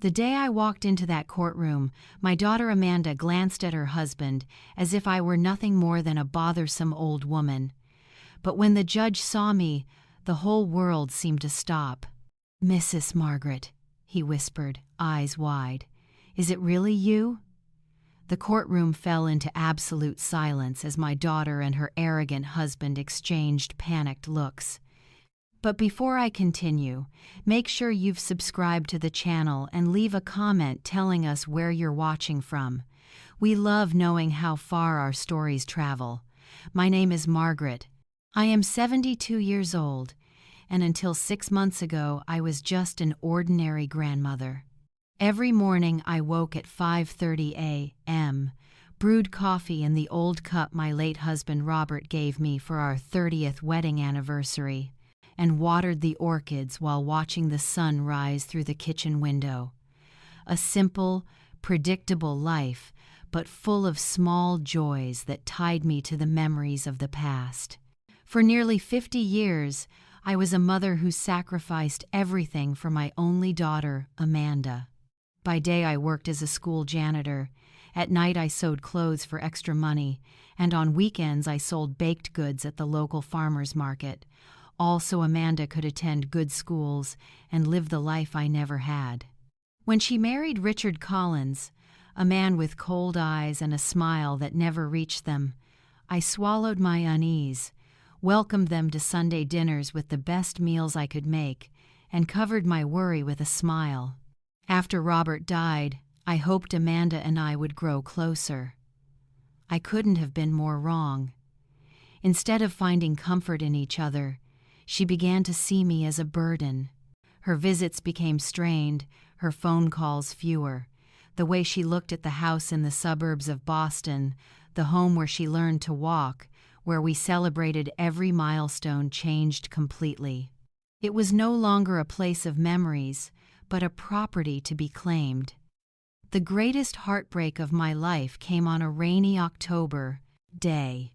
The day I walked into that courtroom, my daughter Amanda glanced at her husband as if I were nothing more than a bothersome old woman. But when the judge saw me, the whole world seemed to stop. "Mrs. Margaret," he whispered, eyes wide. "Is it really you?" The courtroom fell into absolute silence as my daughter and her arrogant husband exchanged panicked looks. But before I continue, make sure you've subscribed to the channel and leave a comment telling us where you're watching from. We love knowing how far our stories travel. My name is Margaret. I am 72 years old, and until 6 months ago, I was just an ordinary grandmother. Every morning I woke at 5:30 a.m., brewed coffee in the old cup my late husband Robert gave me for our 30th wedding anniversary, and watered the orchids while watching the sun rise through the kitchen window. A simple, predictable life, but full of small joys that tied me to the memories of the past. For nearly 50 years, I was a mother who sacrificed everything for my only daughter, Amanda. By day I worked as a school janitor, at night I sewed clothes for extra money, and on weekends I sold baked goods at the local farmers market, all so Amanda could attend good schools and live the life I never had. When she married Richard Collins, a man with cold eyes and a smile that never reached them, I swallowed my unease, welcomed them to Sunday dinners with the best meals I could make, and covered my worry with a smile. After Robert died, I hoped Amanda and I would grow closer. I couldn't have been more wrong. Instead of finding comfort in each other, she began to see me as a burden. Her visits became strained, her phone calls fewer. The way she looked at the house in the suburbs of Boston, the home where she learned to walk, where we celebrated every milestone, changed completely. It was no longer a place of memories, but a property to be claimed. The greatest heartbreak of my life came on a rainy October day.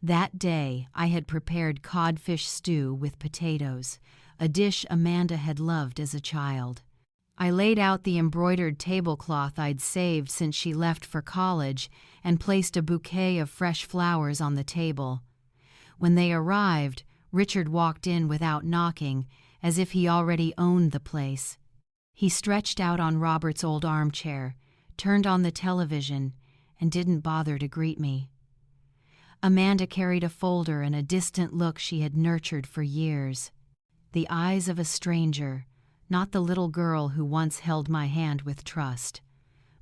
That day, I had prepared codfish stew with potatoes, a dish Amanda had loved as a child. I laid out the embroidered tablecloth I'd saved since she left for college and placed a bouquet of fresh flowers on the table. When they arrived, Richard walked in without knocking, as if he already owned the place. He stretched out on Robert's old armchair, turned on the television, and didn't bother to greet me. Amanda carried a folder and a distant look she had nurtured for years. The eyes of a stranger, not the little girl who once held my hand with trust.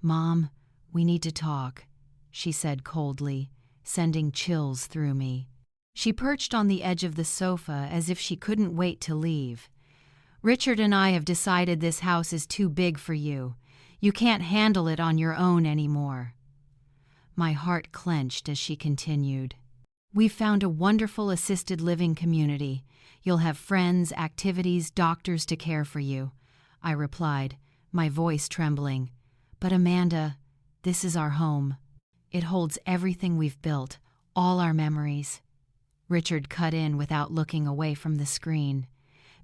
"Mom, we need to talk," she said coldly, sending chills through me. She perched on the edge of the sofa as if she couldn't wait to leave. "Richard and I have decided this house is too big for you. You can't handle it on your own anymore." My heart clenched as she continued. "We've found a wonderful assisted living community. You'll have friends, activities, doctors to care for you," I replied, my voice trembling. "But Amanda, this is our home. It holds everything we've built, all our memories." Richard cut in without looking away from the screen.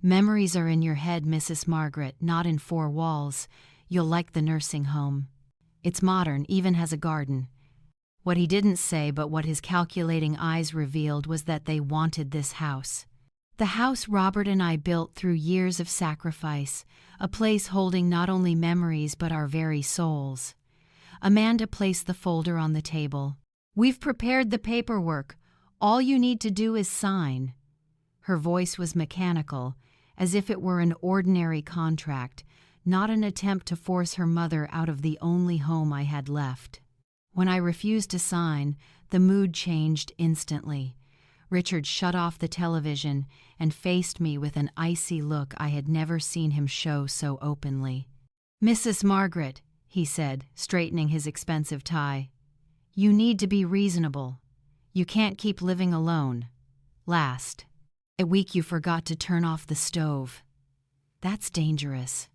"Memories are in your head, Mrs. Margaret, not in four walls. You'll like the nursing home. It's modern, even has a garden." What he didn't say, but what his calculating eyes revealed, was that they wanted this house. The house Robert and I built through years of sacrifice, a place holding not only memories but our very souls. Amanda placed the folder on the table. "We've prepared the paperwork. All you need to do is sign." Her voice was mechanical, as if it were an ordinary contract, not an attempt to force her mother out of the only home I had left. When I refused to sign, the mood changed instantly. Richard shut off the television and faced me with an icy look I had never seen him show so openly. "Mrs. Margaret," he said, straightening his expensive tie, "you need to be reasonable. You can't keep living alone. Last week you forgot to turn off the stove. That's dangerous."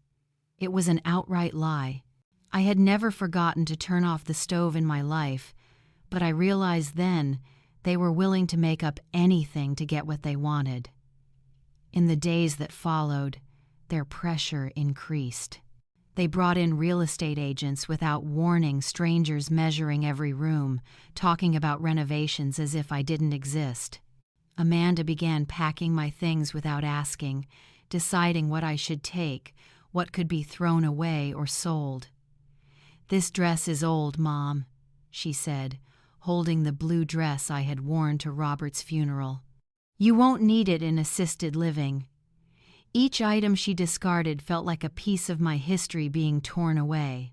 It was an outright lie. I had never forgotten to turn off the stove in my life, but I realized then they were willing to make up anything to get what they wanted. In the days that followed, their pressure increased. They brought in real estate agents without warning, strangers measuring every room, talking about renovations as if I didn't exist. Amanda began packing my things without asking, deciding what I should take, what could be thrown away or sold. "This dress is old, Mom," she said, holding the blue dress I had worn to Robert's funeral. "You won't need it in assisted living." Each item she discarded felt like a piece of my history being torn away.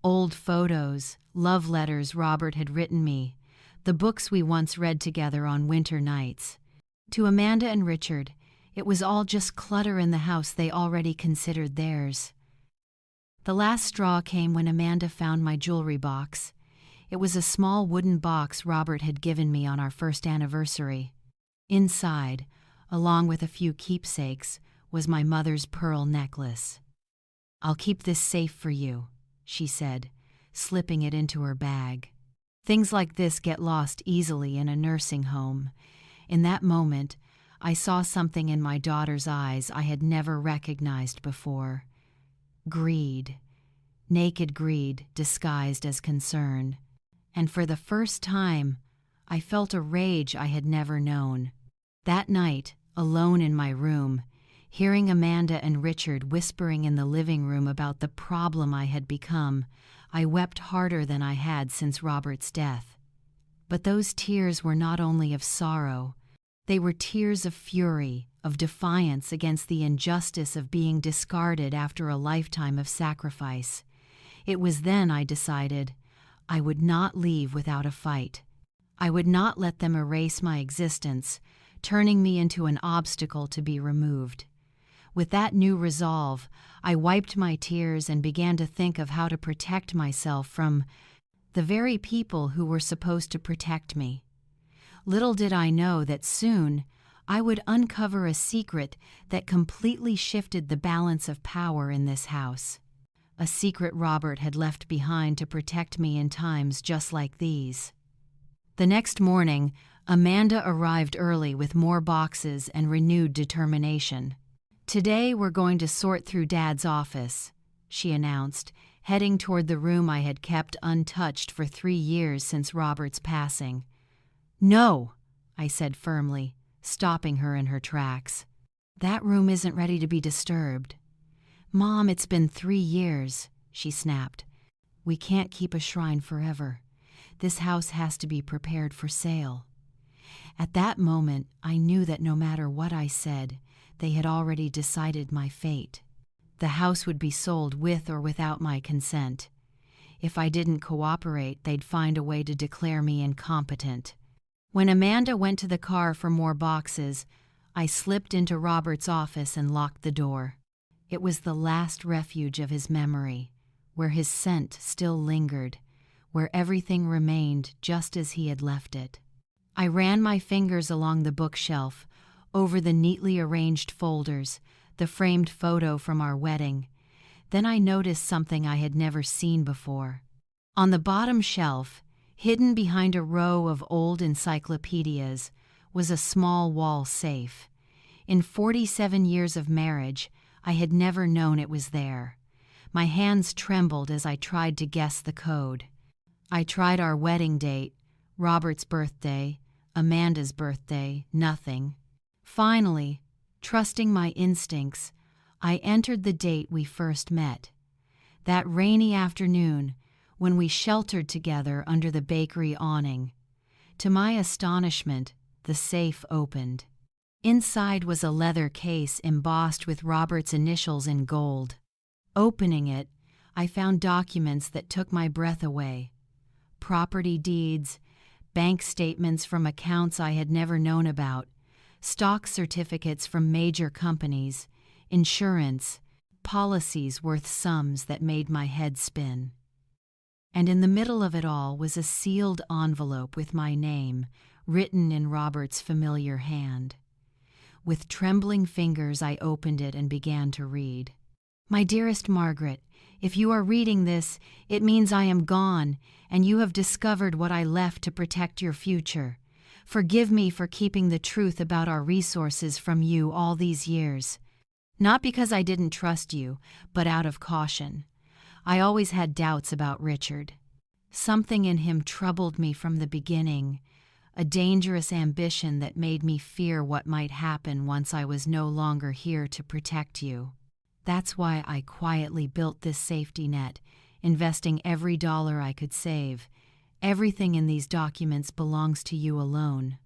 Old photos, love letters Robert had written me, the books we once read together on winter nights. To Amanda and Richard, it was all just clutter in the house they already considered theirs. The last straw came when Amanda found my jewelry box. It was a small wooden box Robert had given me on our first anniversary. Inside, along with a few keepsakes, was my mother's pearl necklace. "I'll keep this safe for you," she said, slipping it into her bag. Things like this get lost easily in a nursing home. In that moment, I saw something in my daughter's eyes I had never recognized before. Greed. Naked greed disguised as concern. And for the first time, I felt a rage I had never known. That night, alone in my room, hearing Amanda and Richard whispering in the living room about the problem I had become, I wept harder than I had since Robert's death. But those tears were not only of sorrow, they were tears of fury, of defiance against the injustice of being discarded after a lifetime of sacrifice. It was then I decided I would not leave without a fight. I would not let them erase my existence, turning me into an obstacle to be removed. With that new resolve, I wiped my tears and began to think of how to protect myself from the very people who were supposed to protect me. Little did I know that soon I would uncover a secret that completely shifted the balance of power in this house. A secret Robert had left behind to protect me in times just like these. The next morning, Amanda arrived early with more boxes and renewed determination. "Today we're going to sort through Dad's office," she announced, heading toward the room I had kept untouched for 3 years since Robert's passing. "No," I said firmly, stopping her in her tracks. "That room isn't ready to be disturbed." "Mom, it's been 3 years," she snapped. "We can't keep a shrine forever. This house has to be prepared for sale." At that moment, I knew that no matter what I said, they had already decided my fate. The house would be sold with or without my consent. If I didn't cooperate, they'd find a way to declare me incompetent. When Amanda went to the car for more boxes, I slipped into Robert's office and locked the door. It was the last refuge of his memory, where his scent still lingered, where everything remained just as he had left it. I ran my fingers along the bookshelf, over the neatly arranged folders, the framed photo from our wedding. Then I noticed something I had never seen before. On the bottom shelf, hidden behind a row of old encyclopedias, was a small wall safe. In 47 years of marriage, I had never known it was there. My hands trembled as I tried to guess the code. I tried our wedding date, Robert's birthday, Amanda's birthday, nothing. Finally, trusting my instincts, I entered the date we first met. That rainy afternoon, when we sheltered together under the bakery awning. To my astonishment, the safe opened. Inside was a leather case embossed with Robert's initials in gold. Opening it, I found documents that took my breath away. Property deeds, bank statements from accounts I had never known about, stock certificates from major companies, insurance, policies worth sums that made my head spin. And in the middle of it all was a sealed envelope with my name, written in Robert's familiar hand. With trembling fingers, I opened it and began to read. "My dearest Margaret, if you are reading this, it means I am gone, and you have discovered what I left to protect your future. Forgive me for keeping the truth about our resources from you all these years. Not because I didn't trust you, but out of caution. I always had doubts about Richard. Something in him troubled me from the beginning, a dangerous ambition that made me fear what might happen once I was no longer here to protect you. That's why I quietly built this safety net, investing every dollar I could save. Everything in these documents belongs to you alone.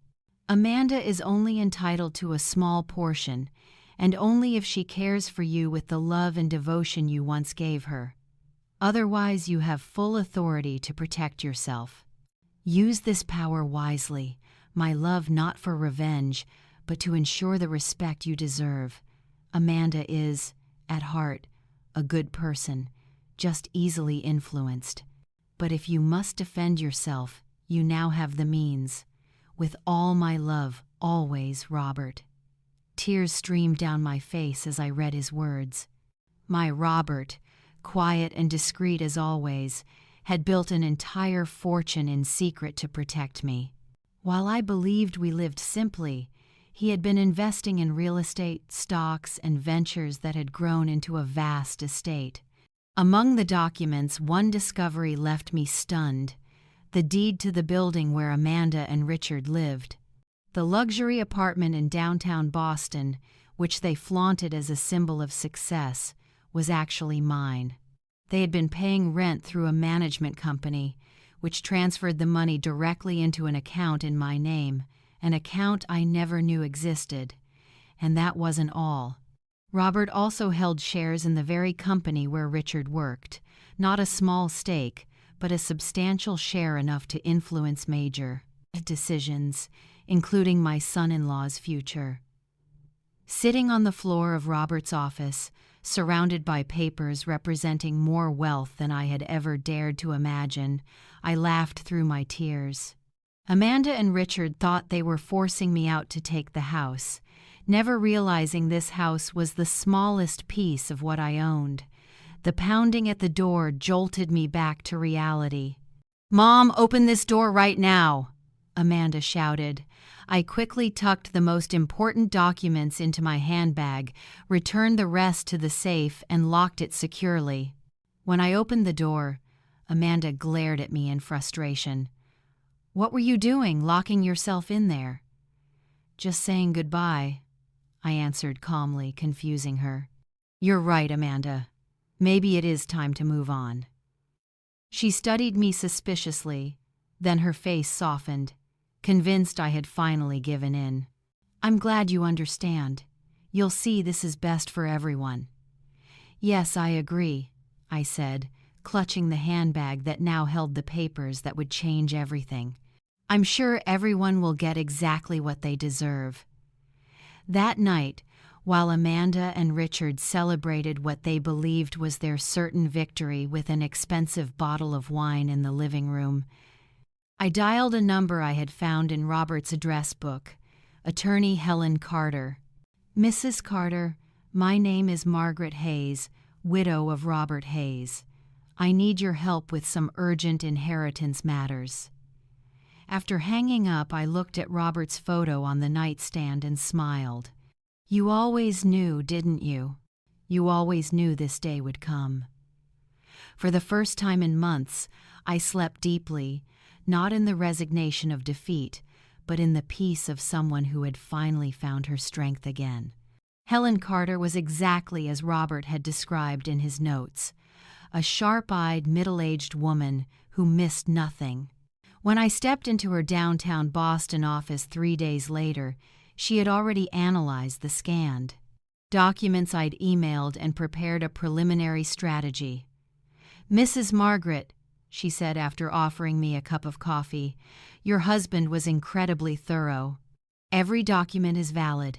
Amanda is only entitled to a small portion, and only if she cares for you with the love and devotion you once gave her. Otherwise, you have full authority to protect yourself. Use this power wisely, my love, not for revenge, but to ensure the respect you deserve. Amanda is, at heart, a good person, just easily influenced. But if you must defend yourself, you now have the means. With all my love, always, Robert. Tears streamed down my face as I read his words. My Robert, quiet and discreet as always, had built an entire fortune in secret to protect me. While I believed we lived simply, he had been investing in real estate, stocks, and ventures that had grown into a vast estate. Among the documents, one discovery left me stunned: the deed to the building where Amanda and Richard lived. The luxury apartment in downtown Boston, which they flaunted as a symbol of success, was actually mine. They had been paying rent through a management company, which transferred the money directly into an account in my name, an account I never knew existed. And that wasn't all. Robert also held shares in the very company where Richard worked, not a small stake, but a substantial share enough to influence major decisions, including my son-in-law's future. Sitting on the floor of Robert's office, surrounded by papers representing more wealth than I had ever dared to imagine, I laughed through my tears. Amanda and Richard thought they were forcing me out to take the house, never realizing this house was the smallest piece of what I owned. The pounding at the door jolted me back to reality. "Mom, open this door right now!" Amanda shouted. I quickly tucked the most important documents into my handbag, returned the rest to the safe, and locked it securely. When I opened the door, Amanda glared at me in frustration. "What were you doing, locking yourself in there?" "Just saying goodbye," I answered calmly, confusing her. "You're right, Amanda. Maybe it is time to move on." She studied me suspiciously, then her face softened, convinced I had finally given in. "I'm glad you understand. You'll see this is best for everyone." "Yes, I agree," I said, clutching the handbag that now held the papers that would change everything. "I'm sure everyone will get exactly what they deserve." That night, while Amanda and Richard celebrated what they believed was their certain victory with an expensive bottle of wine in the living room, I dialed a number I had found in Robert's address book, Attorney Helen Carter. "Mrs. Carter, my name is Margaret Hayes, widow of Robert Hayes. I need your help with some urgent inheritance matters." After hanging up, I looked at Robert's photo on the nightstand and smiled. "You always knew, didn't you? You always knew this day would come." For the first time in months, I slept deeply, not in the resignation of defeat, but in the peace of someone who had finally found her strength again. Helen Carter was exactly as Robert had described in his notes, a sharp-eyed, middle-aged woman who missed nothing. When I stepped into her downtown Boston office 3 days later, she had already analyzed the scanned documents I'd emailed and prepared a preliminary strategy. "Mrs. Margaret," she said after offering me a cup of coffee, "your husband was incredibly thorough. Every document is valid,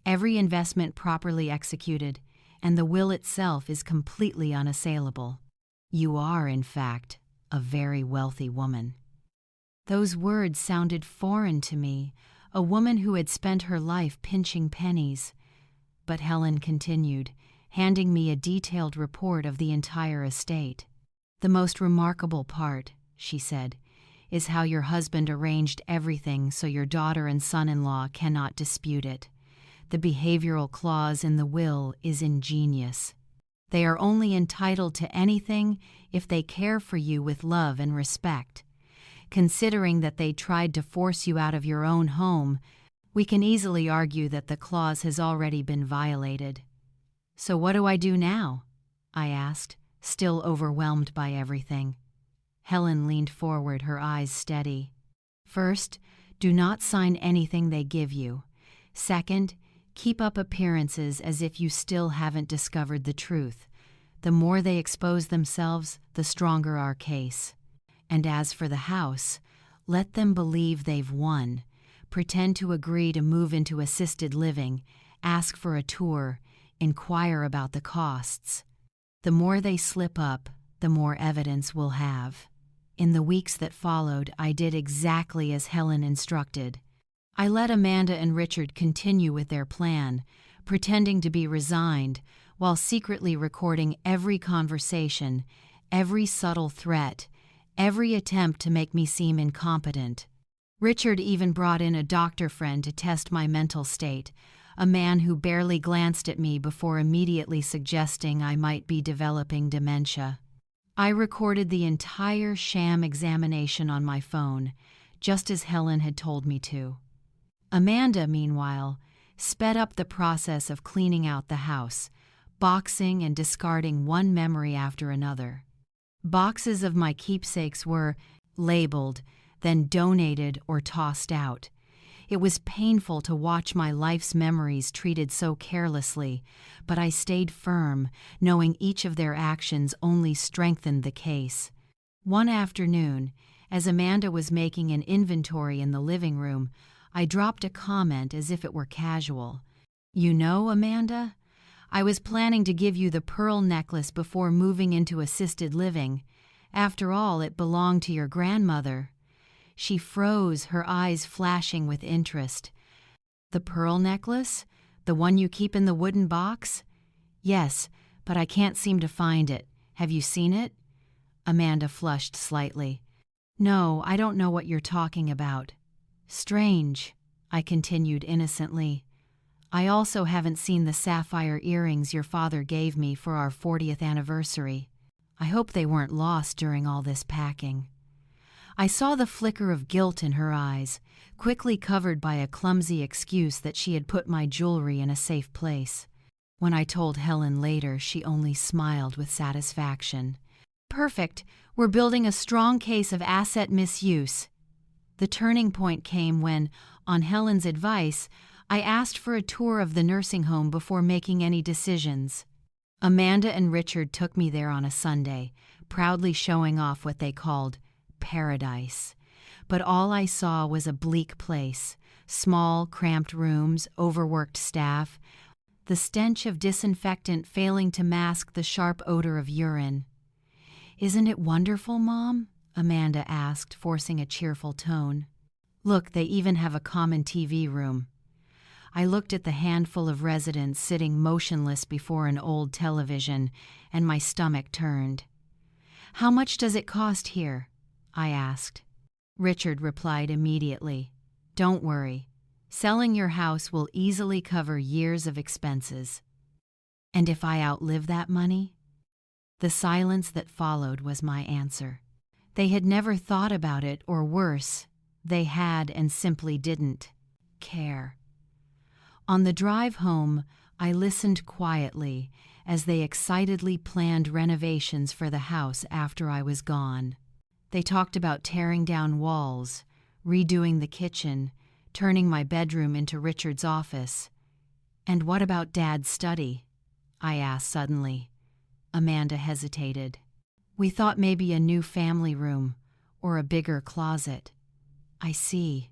every investment properly executed, and the will itself is completely unassailable. You are, in fact, a very wealthy woman." Those words sounded foreign to me, a woman who had spent her life pinching pennies. But Helen continued, handing me a detailed report of the entire estate. "The most remarkable part," she said, "is how your husband arranged everything so your daughter and son-in-law cannot dispute it. The behavioral clause in the will is ingenious. They are only entitled to anything if they care for you with love and respect. Considering that they tried to force you out of your own home, we can easily argue that the clause has already been violated. So what do I do now? I asked, still overwhelmed by everything. Helen leaned forward, her eyes steady. First, do not sign anything they give you. Second, keep up appearances as if you still haven't discovered the truth. The more they expose themselves, the stronger our case. And as for the house, let them believe they've won. Pretend to agree to move into assisted living, ask for a tour, inquire about the costs. The more they slip up, the more evidence we'll have. In the weeks that followed, I did exactly as Helen instructed. I let Amanda and Richard continue with their plan, pretending to be resigned, while secretly recording every conversation, every subtle threat, every attempt to make me seem incompetent. Richard even brought in a doctor friend to test my mental state, a man who barely glanced at me before immediately suggesting I might be developing dementia. I recorded the entire sham examination on my phone, just as Helen had told me to. Amanda, meanwhile, sped up the process of cleaning out the house, boxing and discarding one memory after another. Boxes of my keepsakes were labeled, then donated or tossed out. It was painful to watch my life's memories treated so carelessly, but I stayed firm, knowing each of their actions only strengthened the case. One afternoon, as Amanda was making an inventory in the living room, I dropped a comment as if it were casual. "You know, Amanda, I was planning to give you the pearl necklace before moving into assisted living. After all, it belonged to your grandmother." She froze, her eyes flashing with interest. "The pearl necklace? The one you keep in the wooden box?" "Yes, but I can't seem to find it. Have you seen it?" Amanda flushed slightly. "No, I don't know what you're talking about." "Strange," I continued innocently. "I also haven't seen the sapphire earrings your father gave me for our 40th anniversary. I hope they weren't lost during all this packing." I saw the flicker of guilt in her eyes, quickly covered by a clumsy excuse that she had put my jewelry in a safe place. When I told Helen later, she only smiled with satisfaction. "Perfect. We're building a strong case of asset misuse." The turning point came when, on Helen's advice, I asked for a tour of the nursing home before making any decisions. Amanda and Richard took me there on a Sunday, proudly showing off what they called paradise. But all I saw was a bleak place, small, cramped rooms, overworked staff, the stench of disinfectant failing to mask the sharp odor of urine. "Isn't it wonderful, Mom?" Amanda asked, forcing a cheerful tone. "Look, they even have a common TV room." I looked at the handful of residents sitting motionless before an old television, and my stomach turned. "How much does it cost here?" I asked. Richard replied immediately, "Don't worry. Selling your house will easily cover years of expenses." "And if I outlive that money?" The silence that followed was my answer. They had never thought about it, or worse, they had and simply didn't care. On the drive home, I listened quietly as they excitedly planned renovations for the house after I was gone. They talked about tearing down walls, redoing the kitchen, turning my bedroom into Richard's office. "And what about Dad's study?" I asked suddenly. Amanda hesitated. "We thought maybe a new family room or a bigger closet." "I see,"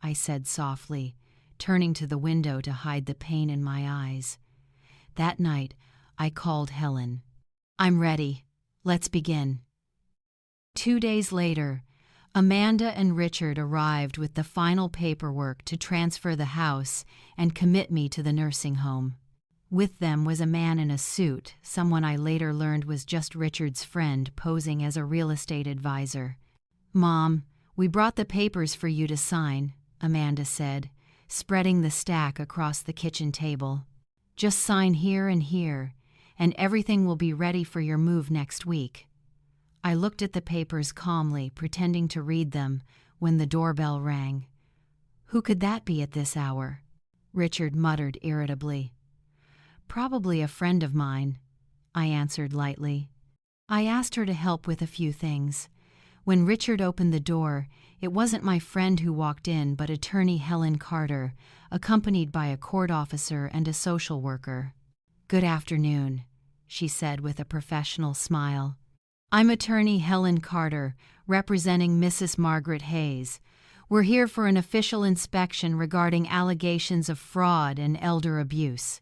I said softly, turning to the window to hide the pain in my eyes. That night, I called Helen. "I'm ready. Let's begin." 2 days later, Amanda and Richard arrived with the final paperwork to transfer the house and commit me to the nursing home. With them was a man in a suit, someone I later learned was just Richard's friend posing as a real estate advisor. "Mom, we brought the papers for you to sign," Amanda said, spreading the stack across the kitchen table. "Just sign here and here, and everything will be ready for your move next week." I looked at the papers calmly, pretending to read them, when the doorbell rang. "Who could that be at this hour?" Richard muttered irritably. "Probably a friend of mine," I answered lightly. I asked her to help with a few things. When Richard opened the door, it wasn't my friend who walked in, but attorney Helen Carter, accompanied by a court officer and a social worker. "Good afternoon," she said with a professional smile. "I'm attorney Helen Carter, representing Mrs. Margaret Hayes. We're here for an official inspection regarding allegations of fraud and elder abuse."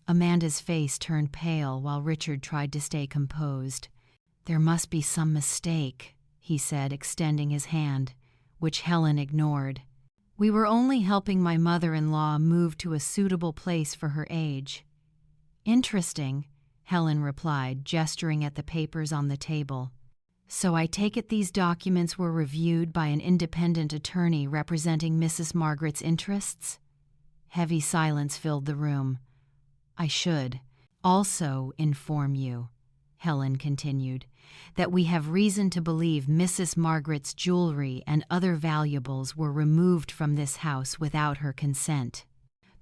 Amanda's face turned pale while Richard tried to stay composed. "There must be some mistake," he said, extending his hand, which Helen ignored. "We were only helping my mother-in-law move to a suitable place for her age." "Interesting," Helen replied, gesturing at the papers on the table. "So I take it these documents were reviewed by an independent attorney representing Mrs. Margaret's interests?" Heavy silence filled the room. "I should also inform you," Helen continued, "that we have reason to believe Mrs. Margaret's jewelry and other valuables were removed from this house without her consent.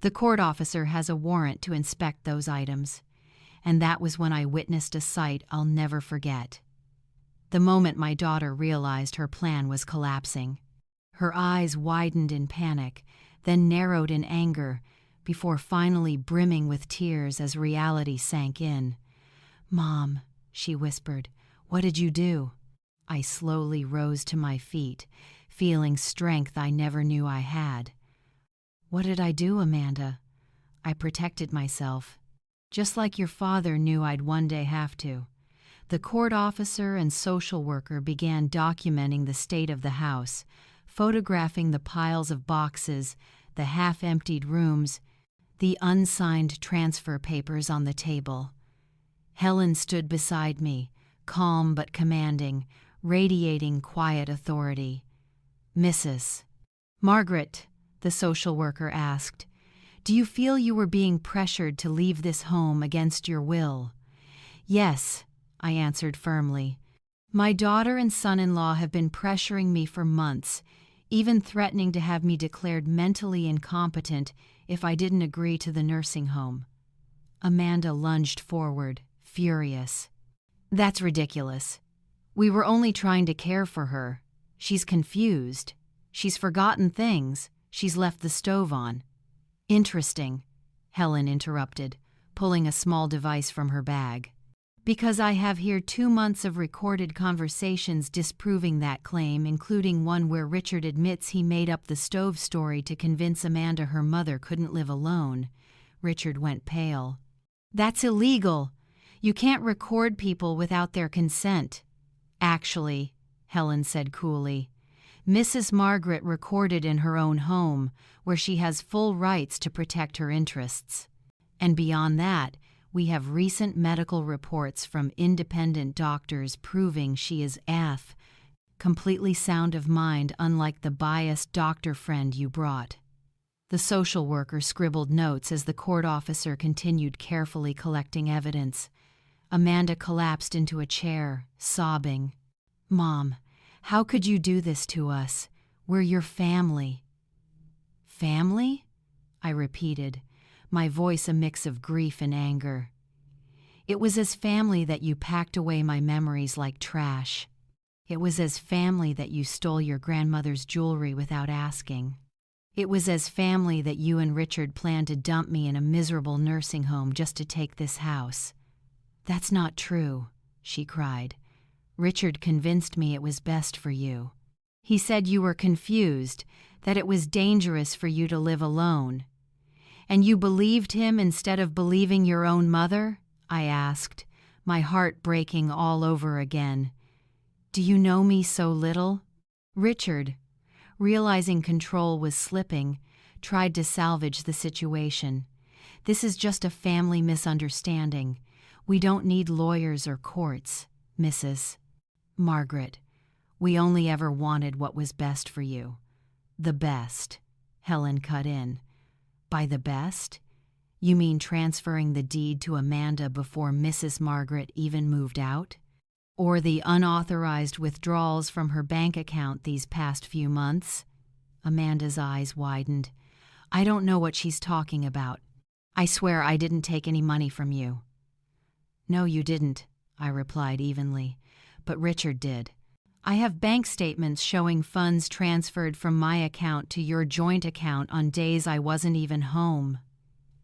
The court officer has a warrant to inspect those items, and that was when I witnessed a sight I'll never forget." The moment my daughter realized her plan was collapsing, her eyes widened in panic, then narrowed in anger, before finally brimming with tears as reality sank in. "Mom," she whispered, "what did you do?" I slowly rose to my feet, feeling strength I never knew I had. "What did I do, Amanda?" "I protected myself. Just like your father knew I'd one day have to." The court officer and social worker began documenting the state of the house, photographing the piles of boxes, the half-emptied rooms, the unsigned transfer papers on the table. Helen stood beside me, calm but commanding, radiating quiet authority. "Mrs. Margaret," the social worker asked, "do you feel you were being pressured to leave this home against your will?" "Yes," I answered firmly. "My daughter and son-in-law have been pressuring me for months, even threatening to have me declared mentally incompetent if I didn't agree to the nursing home." Amanda lunged forward, furious. "That's ridiculous. We were only trying to care for her. She's confused. She's forgotten things. She's left the stove on." "Interesting," Helen interrupted, pulling a small device from her bag. "Because I have here 2 months of recorded conversations disproving that claim, including one where Richard admits he made up the stove story to convince Amanda her mother couldn't live alone." Richard went pale. "That's illegal. You can't record people without their consent." "Actually," Helen said coolly, "Mrs. Margaret recorded in her own home, where she has full rights to protect her interests. And beyond that, we have recent medical reports from independent doctors proving she is completely sound of mind, unlike the biased doctor friend you brought." The social worker scribbled notes as the court officer continued carefully collecting evidence. Amanda collapsed into a chair, sobbing. "Mom, how could you do this to us? We're your family." "Family?" I repeated, my voice a mix of grief and anger. "It was as family that you packed away my memories like trash. It was as family that you stole your grandmother's jewelry without asking. It was as family that you and Richard planned to dump me in a miserable nursing home just to take this house." "That's not true," she cried. "Richard convinced me it was best for you. He said you were confused, that it was dangerous for you to live alone. And you believed him instead of believing your own mother?" I asked, my heart breaking all over again. "Do you know me so little?" Richard, realizing control was slipping, tried to salvage the situation. "This is just a family misunderstanding. We don't need lawyers or courts, Mrs. Margaret. We only ever wanted what was best for you. The best," Helen cut in. By the best? You mean transferring the deed to Amanda before Mrs. Margaret even moved out? Or the unauthorized withdrawals from her bank account these past few months? Amanda's eyes widened. I don't know what she's talking about. I swear I didn't take any money from you. No, you didn't, I replied evenly, but Richard did. I have bank statements showing funds transferred from my account to your joint account on days I wasn't even home.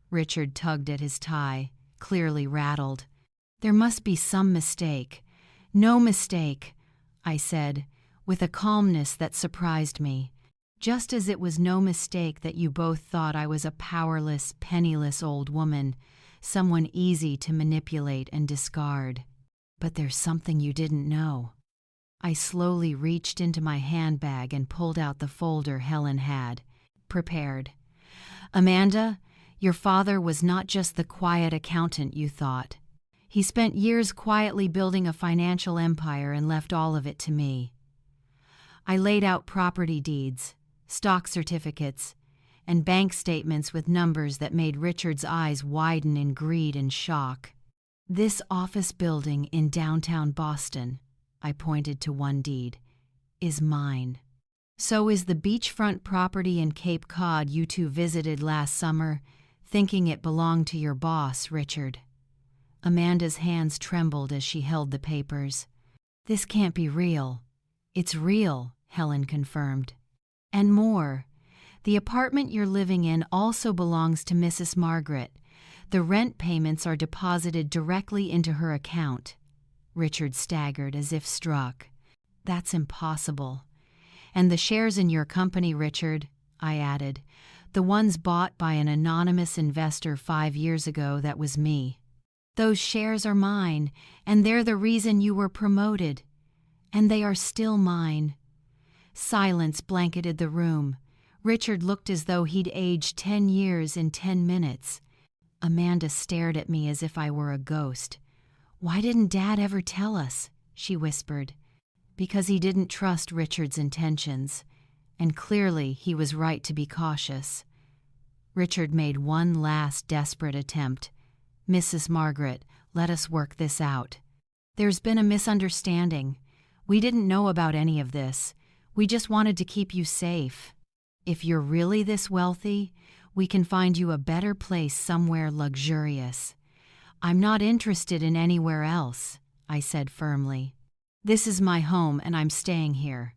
Richard tugged at his tie, clearly rattled. There must be some mistake. No mistake, I said, with a calmness that surprised me. Just as it was no mistake that you both thought I was a powerless, penniless old woman, someone easy to manipulate and discard. But there's something you didn't know. I slowly reached into my handbag and pulled out the folder Helen had prepared. Amanda, your father was not just the quiet accountant you thought. He spent years quietly building a financial empire and left all of it to me. I laid out property deeds, stock certificates, and bank statements with numbers that made Richard's eyes widen in greed and shock. This office building in downtown Boston, I pointed to one deed, is mine. So is the beachfront property in Cape Cod you two visited last summer, thinking it belonged to your boss, Richard. Amanda's hands trembled as she held the papers. This can't be real. It's real, Helen confirmed. And more. The apartment you're living in also belongs to Mrs. Margaret. The rent payments are deposited directly into her account. Richard staggered as if struck. That's impossible. And the shares in your company, Richard, I added, the ones bought by an anonymous investor 5 years ago, that was me. Those shares are mine, and they're the reason you were promoted. And they are still mine. Silence blanketed the room. Richard looked as though he'd aged 10 years in 10 minutes. Amanda stared at me as if I were a ghost. Why didn't Dad ever tell us? She whispered. Because he didn't trust Richard's intentions, and clearly he was right to be cautious. Richard made one last desperate attempt. Mrs. Margaret, let us work this out. There's been a misunderstanding. We didn't know about any of this. We just wanted to keep you safe. If you're really this wealthy, we can find you a better place somewhere luxurious. I'm not interested in anywhere else, I said firmly. This is my home and I'm staying here.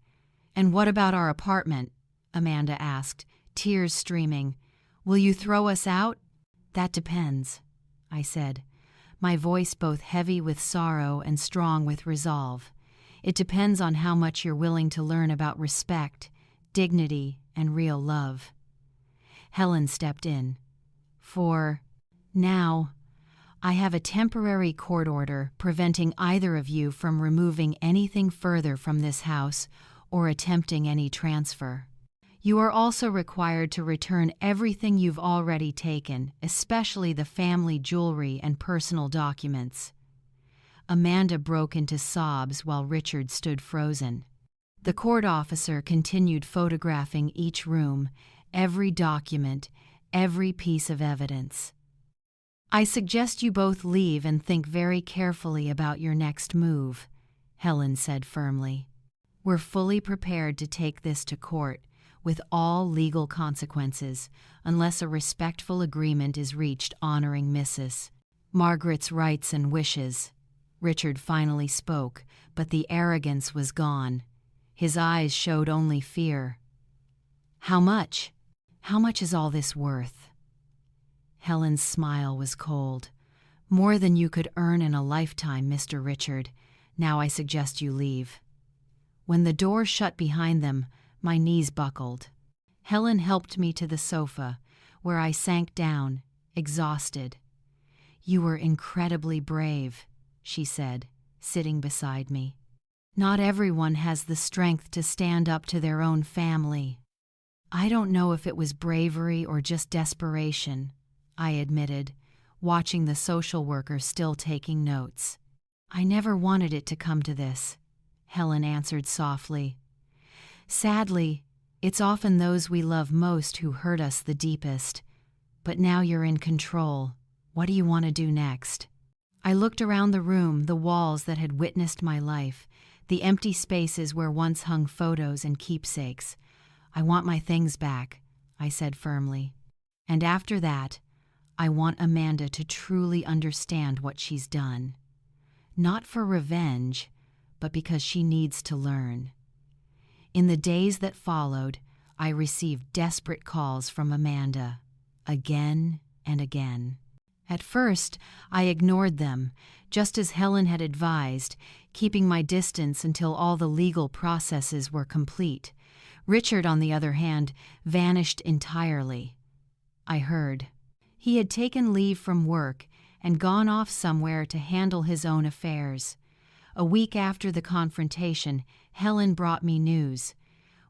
And what about our apartment? Amanda asked, tears streaming. Will you throw us out? That depends, I said, my voice both heavy with sorrow and strong with resolve. It depends on how much you're willing to learn about respect, dignity, and real love. Helen stepped in. For now, I have a temporary court order preventing either of you from removing anything further from this house or attempting any transfer. You are also required to return everything you've already taken, especially the family jewelry and personal documents. Amanda broke into sobs while Richard stood frozen. The court officer continued photographing each room, every document, every piece of evidence. I suggest you both leave and think very carefully about your next move, Helen said firmly. We're fully prepared to take this to court, with all legal consequences, unless a respectful agreement is reached honoring Mrs. Margaret's rights and wishes. Richard finally spoke, but the arrogance was gone. His eyes showed only fear. How much? How much is all this worth? Helen's smile was cold. More than you could earn in a lifetime, Mr. Richard. Now I suggest you leave. When the door shut behind them, my knees buckled. Helen helped me to the sofa, where I sank down, exhausted. You were incredibly brave, she said, sitting beside me. Not everyone has the strength to stand up to their own family. I don't know if it was bravery or just desperation, I admitted, watching the social worker still taking notes. I never wanted it to come to this, Helen answered softly. Sadly, It's often those we love most who hurt us the deepest. But now you're in control. What do you want to do next?" I looked around the room, the walls that had witnessed my life, the empty spaces where once hung photos and keepsakes. "I want my things back," I said firmly. "And after that, I want Amanda to truly understand what she's done. Not for revenge, but because she needs to learn." In the days that followed, I received desperate calls from Amanda, again and again. At first, I ignored them, just as Helen had advised, keeping my distance until all the legal processes were complete. Richard, on the other hand, vanished entirely. I heard. He had taken leave from work and gone off somewhere to handle his own affairs. A week after the confrontation, Helen brought me news.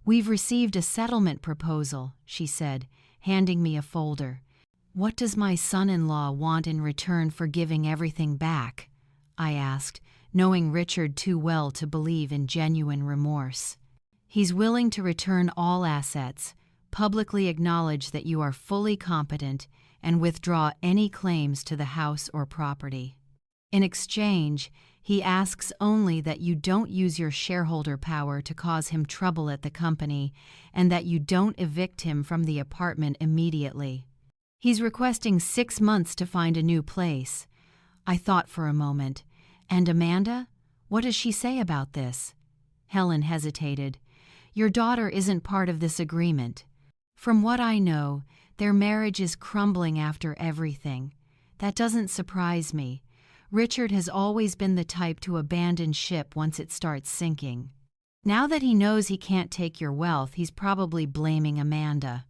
"We've received a settlement proposal," she said, handing me a folder. "What does my son-in-law want in return for giving everything back?" I asked, knowing Richard too well to believe in genuine remorse. "He's willing to return all assets, publicly acknowledge that you are fully competent, and withdraw any claims to the house or property. In exchange, he asks only that you don't use your shareholder power to cause him trouble at the company, and that you don't evict him from the apartment immediately. He's requesting 6 months to find a new place." I thought for a moment. "And Amanda? What does she say about this?" Helen hesitated. "Your daughter isn't part of this agreement. From what I know, their marriage is crumbling after everything. That doesn't surprise me. Richard has always been the type to abandon ship once it starts sinking. Now that he knows he can't take your wealth, he's probably blaming Amanda."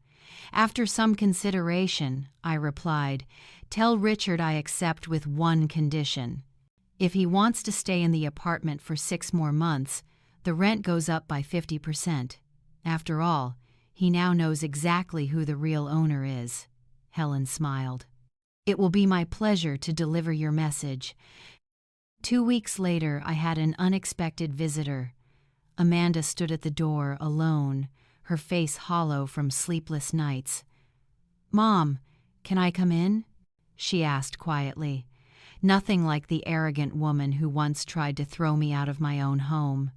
"After some consideration," I replied, "tell Richard I accept with one condition. If he wants to stay in the apartment for 6 more months, the rent goes up by 50%. After all, he now knows exactly who the real owner is." Helen smiled. "It will be my pleasure to deliver your message." 2 weeks later, I had an unexpected visitor. Amanda stood at the door, alone, her face hollow from sleepless nights. "Mom, can I come in?" she asked quietly. Nothing like the arrogant woman who once tried to throw me out of my own home.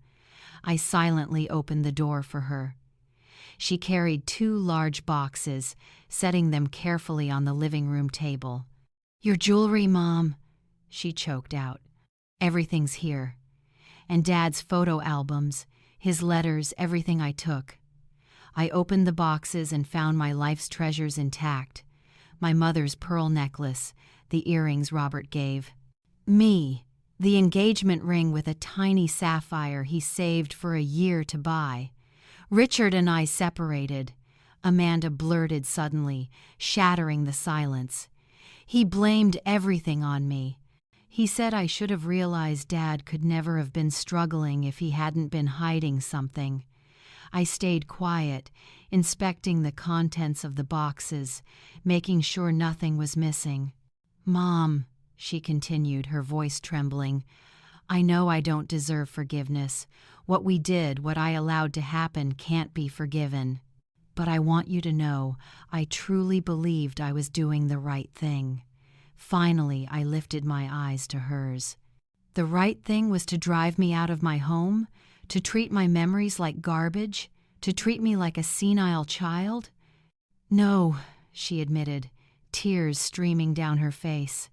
I silently opened the door for her. She carried 2 large boxes, setting them carefully on the living room table. "Your jewelry, Mom," she choked out. "Everything's here. And Dad's photo albums, his letters, everything I took." I opened the boxes and found my life's treasures intact. My mother's pearl necklace, the earrings Robert gave me, the engagement ring with a tiny sapphire he saved for a year to buy. Richard and I separated. Amanda blurted suddenly, shattering the silence. "He blamed everything on me. He said I should have realized Dad could never have been struggling if he hadn't been hiding something." I stayed quiet, inspecting the contents of the boxes, making sure nothing was missing. "Mom," she continued, her voice trembling, "I know I don't deserve forgiveness. What we did, what I allowed to happen, can't be forgiven. But I want you to know I truly believed I was doing the right thing." Finally, I lifted my eyes to hers. "The right thing was to drive me out of my home? To treat my memories like garbage? To treat me like a senile child?" "No," she admitted, tears streaming down her face.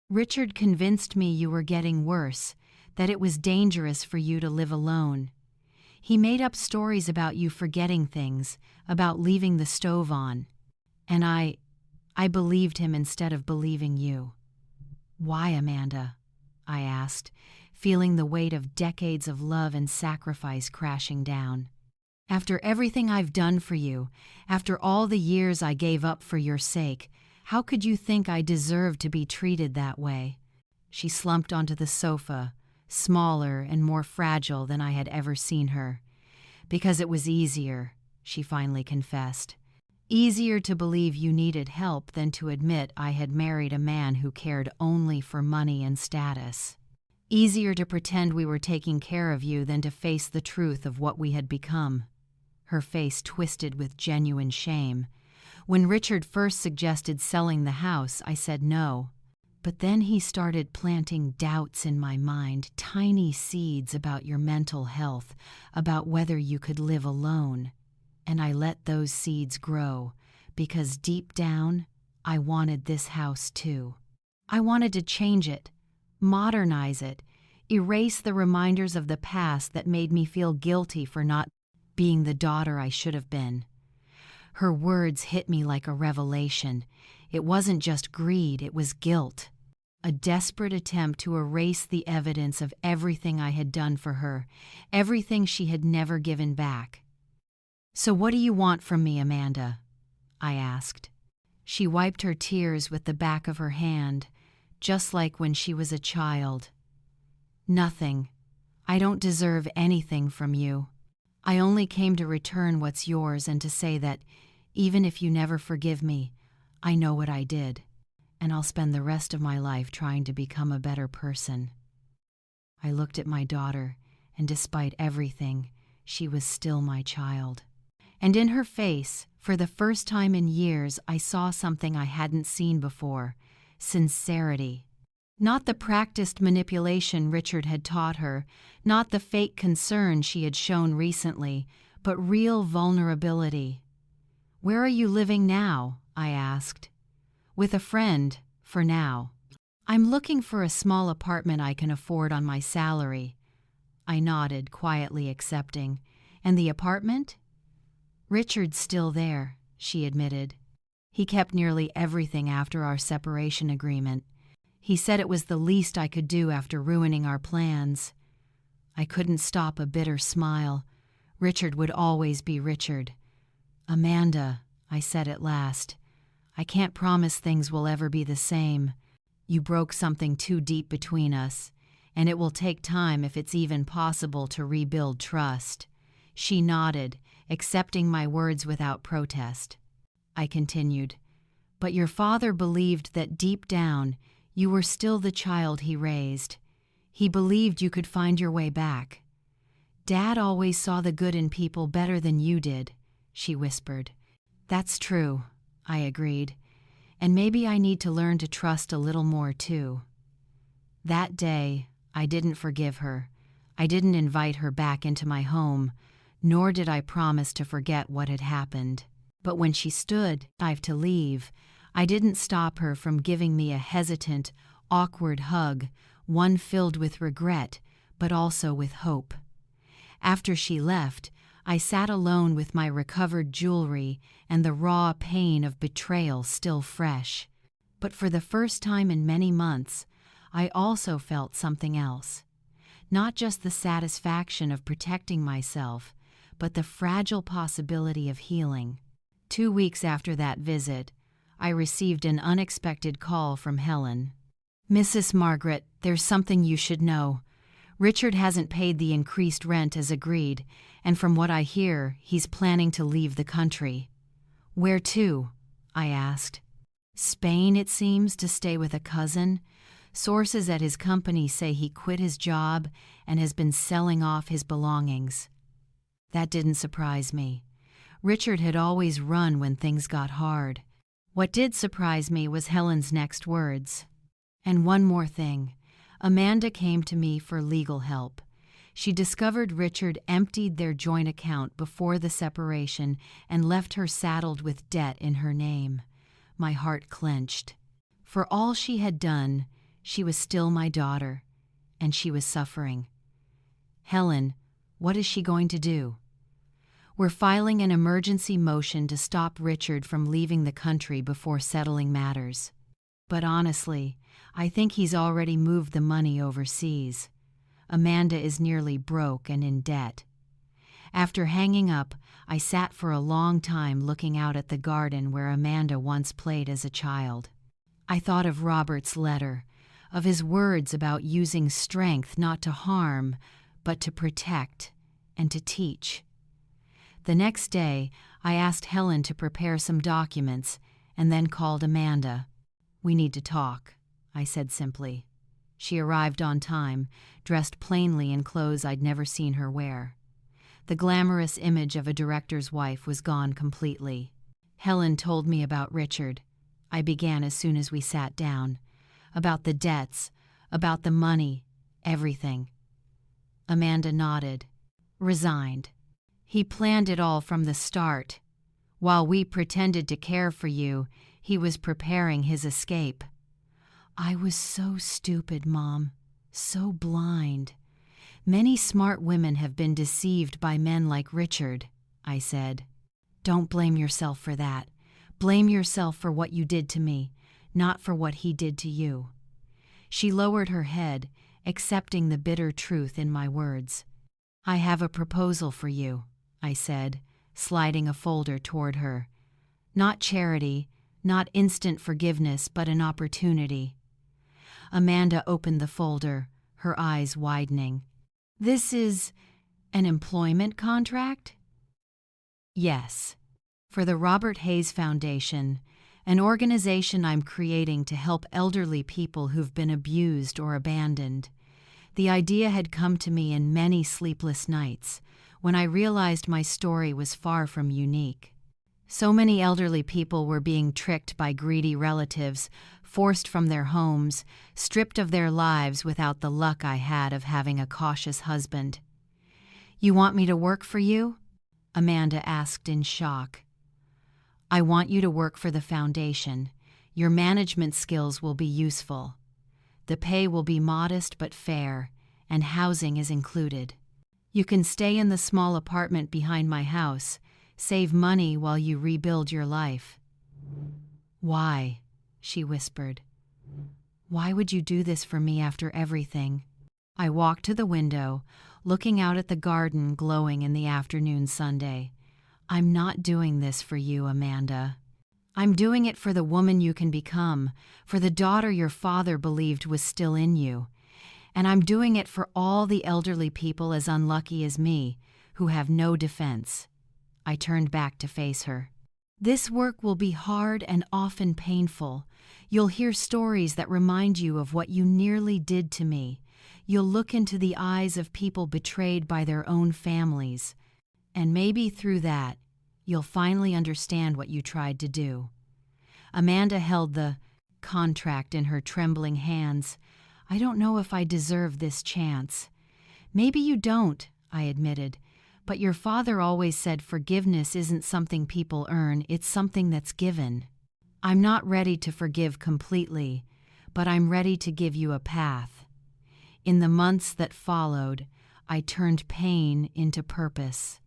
"Richard convinced me you were getting worse, that it was dangerous for you to live alone. He made up stories about you forgetting things, about leaving the stove on. And I believed him instead of believing you." "Why, Amanda?" I asked, feeling the weight of decades of love and sacrifice crashing down. "After everything I've done for you, after all the years I gave up for your sake, how could you think I deserved to be treated that way?" She slumped onto the sofa, smaller and more fragile than I had ever seen her. "Because it was easier," she finally confessed. "Easier to believe you needed help than to admit I had married a man who cared only for money and status. Easier to pretend we were taking care of you than to face the truth of what we had become." her face twisted with genuine shame. When Richard first suggested selling the house, I said no. But then he started planting doubts in my mind, tiny seeds about your mental health, about whether you could live alone. And I let those seeds grow, because deep down, I wanted this house too. I wanted to change it, modernize it, erase the reminders of the past that made me feel guilty for not being the daughter I should have been. Her words hit me like a revelation. It wasn't just greed, it was guilt. A desperate attempt to erase the evidence of everything I had done for her, everything she had never given back. "So what do you want from me, Amanda?" I asked. She wiped her tears with the back of her hand, just like when she was a child. "Nothing. I don't deserve anything from you. I only came to return what's yours and to say that, even if you never forgive me, I know what I did, and I'll spend the rest of my life trying to become a better person." I looked at my daughter, and despite everything, she was still my child. And in her face, for the first time in years, I saw something I hadn't seen before: sincerity. Not the practiced manipulation Richard had taught her, not the fake concern she had shown recently, but real vulnerability. "Where are you living now?" I asked. "With a friend, for now. I'm looking for a small apartment I can afford on my salary." I nodded, quietly accepting. "And the apartment?" "Richard's still there," she admitted. "He kept nearly everything after our separation agreement. He said it was the least I could do after ruining our plans." I couldn't stop a bitter smile. Richard would always be Richard. "Amanda," I said at last, "I can't promise things will ever be the same. You broke something too deep between us, and it will take time if it's even possible to rebuild trust." She nodded, accepting my words without protest. I continued, "But your father believed that deep down, you were still the child he raised. He believed you could find your way back." "Dad always saw the good in people better than you did," she whispered. "That's true," I agreed. "And maybe I need to learn to trust a little more too." That day, I didn't forgive her. I didn't invite her back into my home, nor did I promise to forget what had happened. But when she stood, to leave, I didn't stop her from giving me a hesitant, awkward hug, one filled with regret, but also with hope. After she left, I sat alone with my recovered jewelry and the raw pain of betrayal still fresh. But for the first time in many months, I also felt something else. Not just the satisfaction of protecting myself, but the fragile possibility of healing. 2 weeks after that visit, I received an unexpected call from Helen. "Mrs. Margaret, there's something you should know. Richard hasn't paid the increased rent as agreed, and from what I hear, he's planning to leave the country." "Where to?" I asked. "Spain, it seems, to stay with a cousin. Sources at his company say he quit his job and has been selling off his belongings." That didn't surprise me. Richard had always run when things got hard. What did surprise me was Helen's next words. "And one more thing. Amanda came to me for legal help. She discovered Richard emptied their joint account before the separation and left her saddled with debt in her name." My heart clenched. For all she had done, she was still my daughter, and she was suffering. "Helen, what is she going to do?" "We're filing an emergency motion to stop Richard from leaving the country before settling matters. But honestly, I think he's already moved the money overseas. Amanda is nearly broke and in debt." After hanging up, I sat for a long time looking out at the garden where Amanda once played as a child. I thought of Robert's letter, of his words about using strength not to harm, but to protect and to teach. The next day, I asked Helen to prepare some documents and then called Amanda. "We need to talk," I said simply. She arrived on time, dressed plainly in clothes I'd never seen her wear. The glamorous image of a director's wife was gone completely. Helen told me about Richard. I began as soon as we sat down. About the debts, about the money, everything. Amanda nodded, resigned. He planned it all from the start. While we pretended to care for you, he was preparing his escape. I was so stupid, Mom, so blind. Many smart women have been deceived by men like Richard, I said. Don't blame yourself for that. Blame yourself for what you did to me, not for what he did to you. She lowered her head, accepting the bitter truth in my words. I have a proposal for you, I said, sliding a folder toward her. Not charity, not instant forgiveness, but an opportunity. Amanda opened the folder, her eyes widening. This is an employment contract? Yes. For the Robert Hayes Foundation, an organization I'm creating to help elderly people who've been abused or abandoned. The idea had come to me in many sleepless nights, when I realized my story was far from unique. So many elderly people were being tricked by greedy relatives, forced from their homes, stripped of their lives without the luck I had of having a cautious husband. You want me to work for you? Amanda asked in shock. I want you to work for the foundation. Your management skills will be useful. The pay will be modest but fair, and housing is included. You can stay in the small apartment behind my house, save money while you rebuild your life. Why? She whispered. Why would you do this for me after everything? I walked to the window, looking out at the garden glowing in the afternoon Sunday. I'm not doing this for you, Amanda. I'm doing it for the woman you can become, for the daughter your father believed was still in you. And I'm doing it for all the elderly people as unlucky as me, who have no defense. I turned back to face her. This work will be hard and often painful. You'll hear stories that remind you of what you nearly did to me. You'll look into the eyes of people betrayed by their own families. And maybe through that, you'll finally understand what you tried to do. Amanda held the contract in her trembling hands. I don't know if I deserve this chance. Maybe you don't, I admitted. But your father always said forgiveness isn't something people earn, it's something that's given. I'm not ready to forgive completely, but I'm ready to give you a path. In the months that followed, I turned pain into purpose.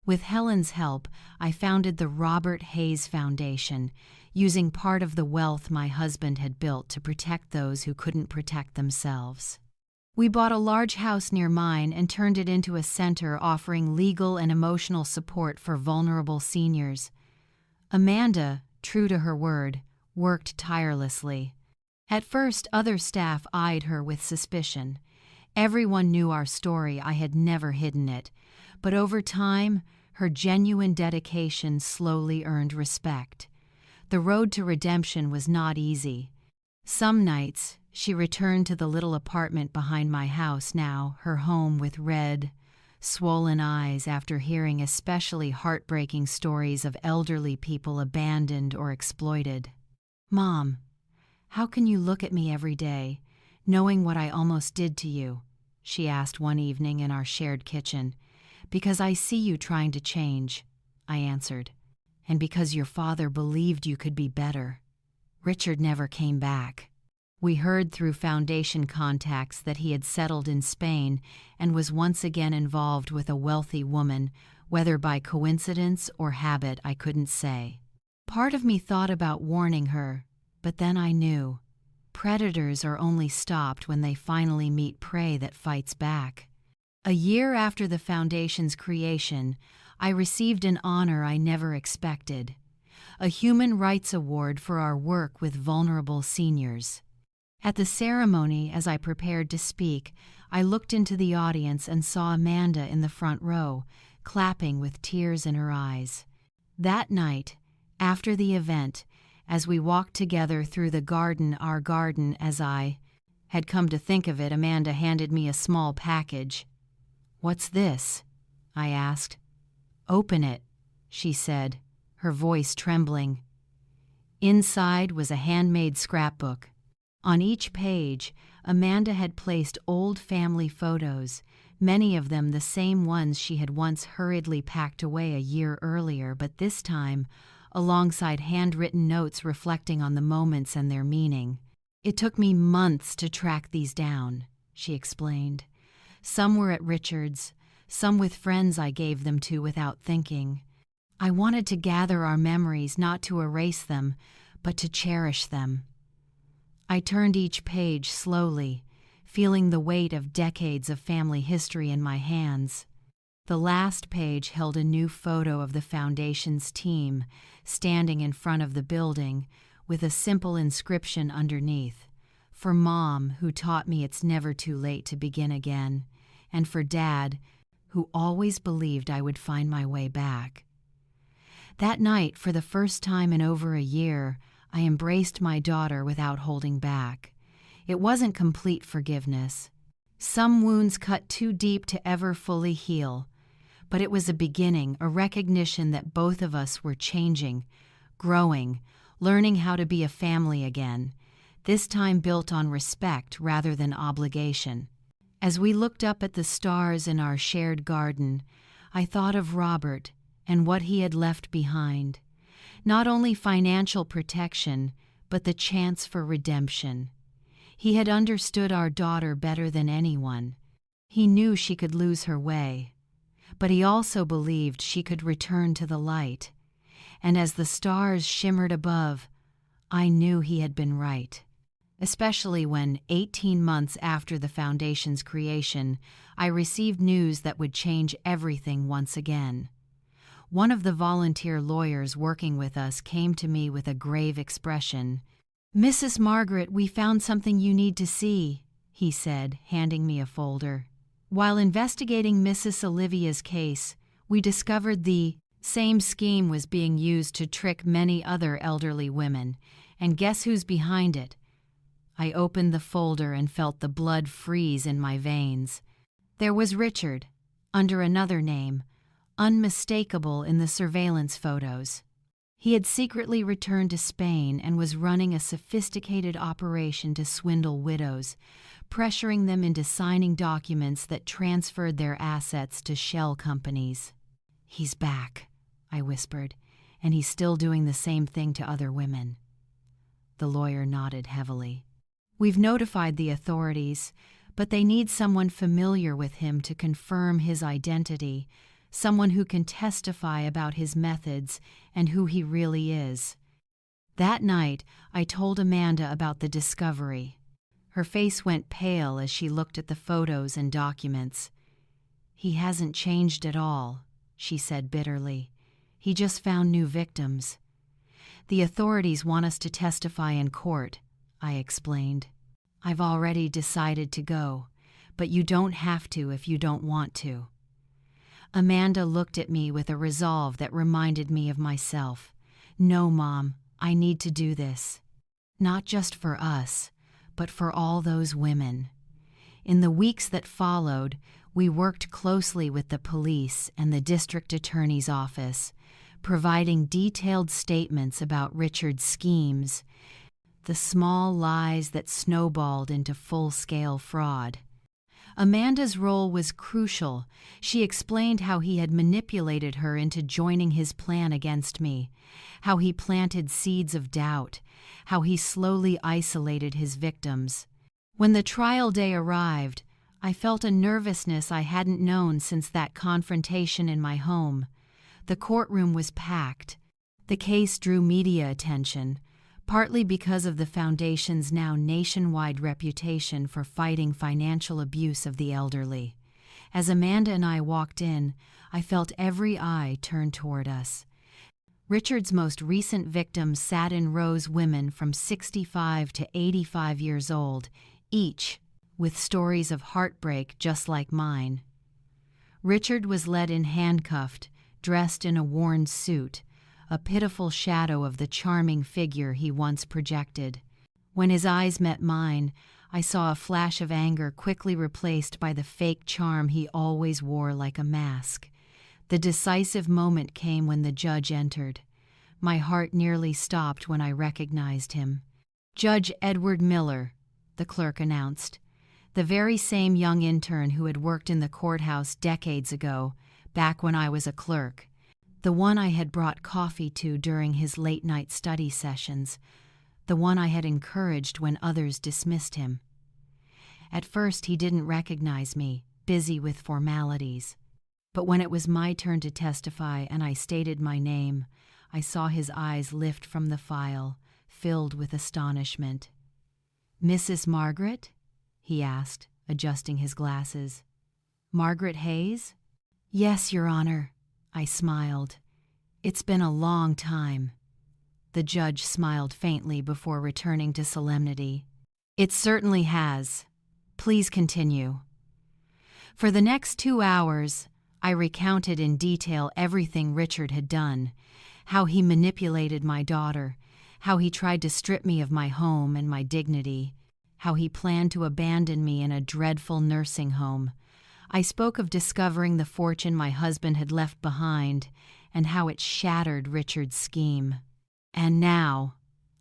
With Helen's help, I founded the Robert Hayes Foundation, using part of the wealth my husband had built to protect those who couldn't protect themselves. We bought a large house near mine and turned it into a center offering legal and emotional support for vulnerable seniors. Amanda, true to her word, worked tirelessly. At first, other staff eyed her with suspicion. Everyone knew our story, I had never hidden it. But over time, her genuine dedication slowly earned respect. The road to redemption was not easy. Some nights, she returned to the little apartment behind my house now, her home with red, swollen eyes after hearing especially heartbreaking stories of elderly people abandoned or exploited. Mom, how can you look at me every day, knowing what I almost did to you? She asked one evening in our shared kitchen. Because I see you trying to change, I answered, and because your father believed you could be better. Richard never came back. We heard through foundation contacts that he had settled in Spain and was once again involved with a wealthy woman, whether by coincidence or habit I couldn't say. Part of me thought about warning her, but then I knew. Predators are only stopped when they finally meet prey that fights back. A year after the foundation's creation, I received an honor I never expected, a Human Rights Award for our work with vulnerable seniors. At the ceremony, as I prepared to speak, I looked into the audience and saw Amanda in the front row, clapping with tears in her eyes. That night, after the event, as we walked together through the garden, our garden, as I had come to think of it, Amanda handed me a small package. What's this? I asked. "Open it," she said, her voice trembling. Inside was a handmade scrapbook. On each page, Amanda had placed old family photos, many of them the same ones she had once hurriedly packed away a year earlier, but this time alongside handwritten notes reflecting on the moments and their meaning. "It took me months to track these down," she explained. "Some were at Richard's, some with friends I gave them to without thinking. I wanted to gather our memories, not to erase them, but to cherish them." I turned each page slowly, feeling the weight of decades of family history in my hands. The last page held a new photo of the Foundation's team, standing in front of the building, with a simple inscription underneath: "For Mom, who taught me it's never too late to begin again, and for Dad, who always believed I would find my way back." That night, for the first time in over a year, I embraced my daughter without holding back. It wasn't complete forgiveness. Some wounds cut too deep to ever fully heal. But it was a beginning, a recognition that both of us were changing, growing, learning how to be a family again, this time built on respect rather than obligation. As we looked up at the stars in our shared garden, I thought of Robert and what he had left behind. Not only financial protection, but the chance for redemption. He had understood our daughter better than anyone. He knew she could lose her way, but he also believed she could return to the light. And as the stars shimmered above, I knew he had been right. Especially when, 18 months after the Foundation's creation, I received news that would change everything once again. One of the volunteer lawyers working with us came to me with a grave expression. "Mrs. Margaret, we found something you need to see," he said, handing me a folder. "While investigating Mrs. Olivia's case, we discovered the same scheme was being used to trick many other elderly women, and guess who's behind it?" I opened the folder and felt the blood freeze in my veins. There was Richard, under another name, unmistakable in the surveillance photos. He had secretly returned to Spain and was running a sophisticated operation to swindle widows, pressuring them into signing documents that transferred their assets to shell companies. "He's back," I whispered, "and he's still doing the same thing to other women." The lawyer nodded heavily. "We've notified the authorities, but they need someone familiar with him to confirm his identity, someone who can testify about his methods and who he really is." That night, I told Amanda about the discovery. Her face went pale as she looked at the photos and documents. "He hasn't changed at all," she said bitterly. "He just found new victims." "The authorities want us to testify in court," I explained. "I've already decided to go, but you don't have to if you don't want to." Amanda looked at me with a resolve that reminded me of myself. "No, Mom, I need to do this. Not just for us, but for all those women." In the weeks that followed, we worked closely with the police and the district attorney's office, providing detailed statements about Richard's schemes, the small lies that snowballed into full-scale fraud. Amanda's role was crucial. She explained how he had manipulated her into joining his plan against me, how he planted seeds of doubt, how he slowly isolated his victims. When the trial day arrived, I felt a nervousness I hadn't known since that confrontation in my home. The courtroom was packed. The case drew media attention, partly because of the Foundation's now nationwide reputation for fighting financial abuse of the elderly. As Amanda and I walked in, I felt every eye turn toward us. Richard's most recent victims sat in rows, women from 65 to 85 years old, each with stories of heartbreak just like mine. Richard was led in handcuffed, dressed in a worn suit, a pitiful shadow of the charming figure he once projected. When his eyes met mine, I saw a flash of anger quickly replaced by the fake charm he always wore like a mask. The decisive moment came when the judge entered. My heart nearly stopped when I recognized him. Judge Edward Miller, the clerk announced. The very same young intern who had worked in the courthouse decades ago, back when I was a clerk. The one I had brought coffee to during his late-night study sessions. The one I had encouraged when others dismissed him. At first he didn't recognize me, busy with formalities. But when it was my turn to testify and I stated my name, I saw his eyes lift from the file, filled with astonishment. "Mrs. Margaret?" he asked, adjusting his glasses. "Margaret Hayes?" "Yes, Your Honor," I smiled. "It's been a long time." The judge smiled faintly before returning to solemnity. "It certainly has. Please continue." For the next 2 hours, I recounted in detail everything Richard had done, how he manipulated my daughter, how he tried to strip me of my home and my dignity, how he planned to abandon me in a dreadful nursing home. I spoke of discovering the fortune my husband had left behind and how it shattered Richard's scheme. "And now,"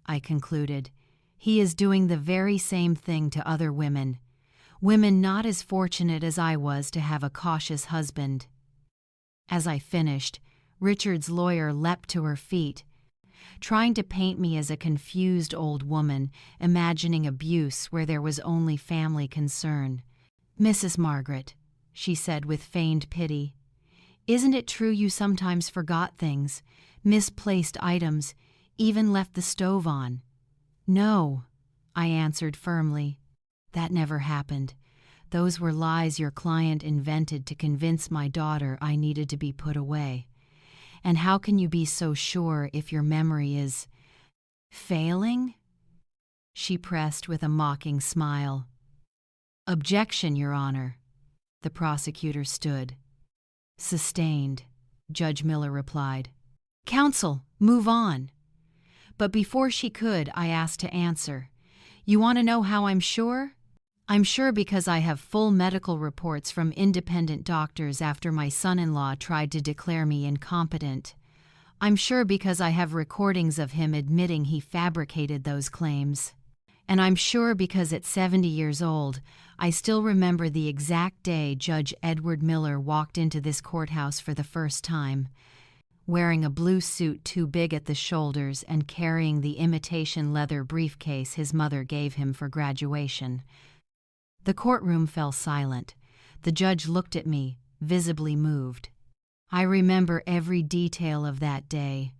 I concluded, "he is doing the very same thing to other women. Women not as fortunate as I was to have a cautious husband." As I finished, Richard's lawyer leapt to her feet, trying to paint me as a confused old woman, imagining abuse where there was only family concern. "Mrs. Margaret," she said with feigned pity, "isn't it true you sometimes forgot things, misplaced items, even left the stove on?" "No," I answered firmly. "That never happened. Those were lies your client invented to convince my daughter I needed to be put away. And how can you be so sure if your memory is failing?" She pressed with a mocking smile. "Objection, Your Honor." The prosecutor stood. "Sustained," Judge Miller replied. "Counsel, move on." But before she could, I asked to answer. "You want to know how I'm sure?" "I'm sure because I have full medical reports from independent doctors after my son-in-law tried to declare me incompetent. I'm sure because I have recordings of him admitting he fabricated those claims. And I'm sure because at 70 years old, I still remember the exact day Judge Edward Miller walked into this courthouse for the first time, wearing a blue suit too big at the shoulders and carrying the imitation leather briefcase his mother gave him for graduation. The courtroom fell silent. The judge looked at me, visibly moved. I remember every detail of that day,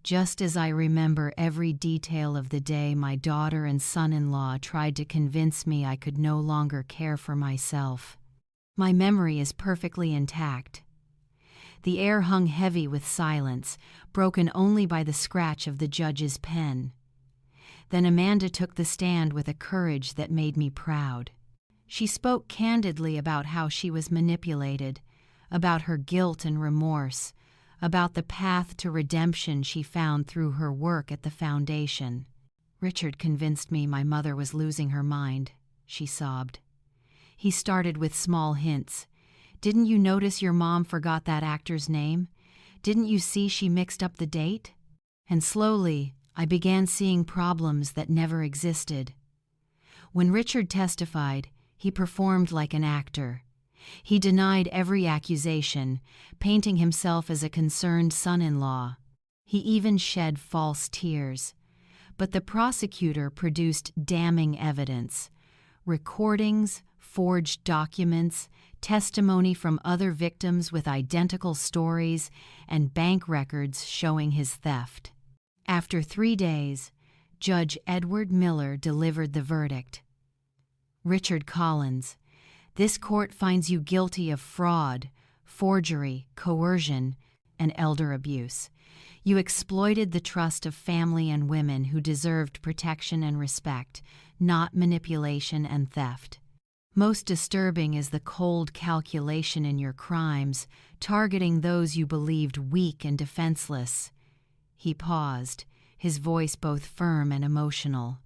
just as I remember every detail of the day my daughter and son-in-law tried to convince me I could no longer care for myself. My memory is perfectly intact. The air hung heavy with silence, broken only by the scratch of the judge's pen. Then Amanda took the stand with a courage that made me proud. She spoke candidly about how she was manipulated, about her guilt and remorse, about the path to redemption she found through her work at the foundation. "Richard convinced me my mother was losing her mind," she sobbed. "He started with small hints. Didn't you notice your mom forgot that actor's name? Didn't you see she mixed up the date?" And slowly, I began seeing problems that never existed. When Richard testified, he performed like an actor. He denied every accusation, painting himself as a concerned son-in-law. He even shed false tears. But the prosecutor produced damning evidence: recordings, forged documents, testimony from other victims with identical stories, and bank records showing his theft. After 3 days, Judge Edward Miller delivered the verdict. "Richard Collins, this court finds you guilty of fraud, forgery, coercion, and elder abuse. You exploited the trust of family and women who deserved protection and respect, not manipulation and theft. Most disturbing is the cold calculation in your crimes, targeting those you believed weak and defenseless." He paused, his voice both firm and emotional.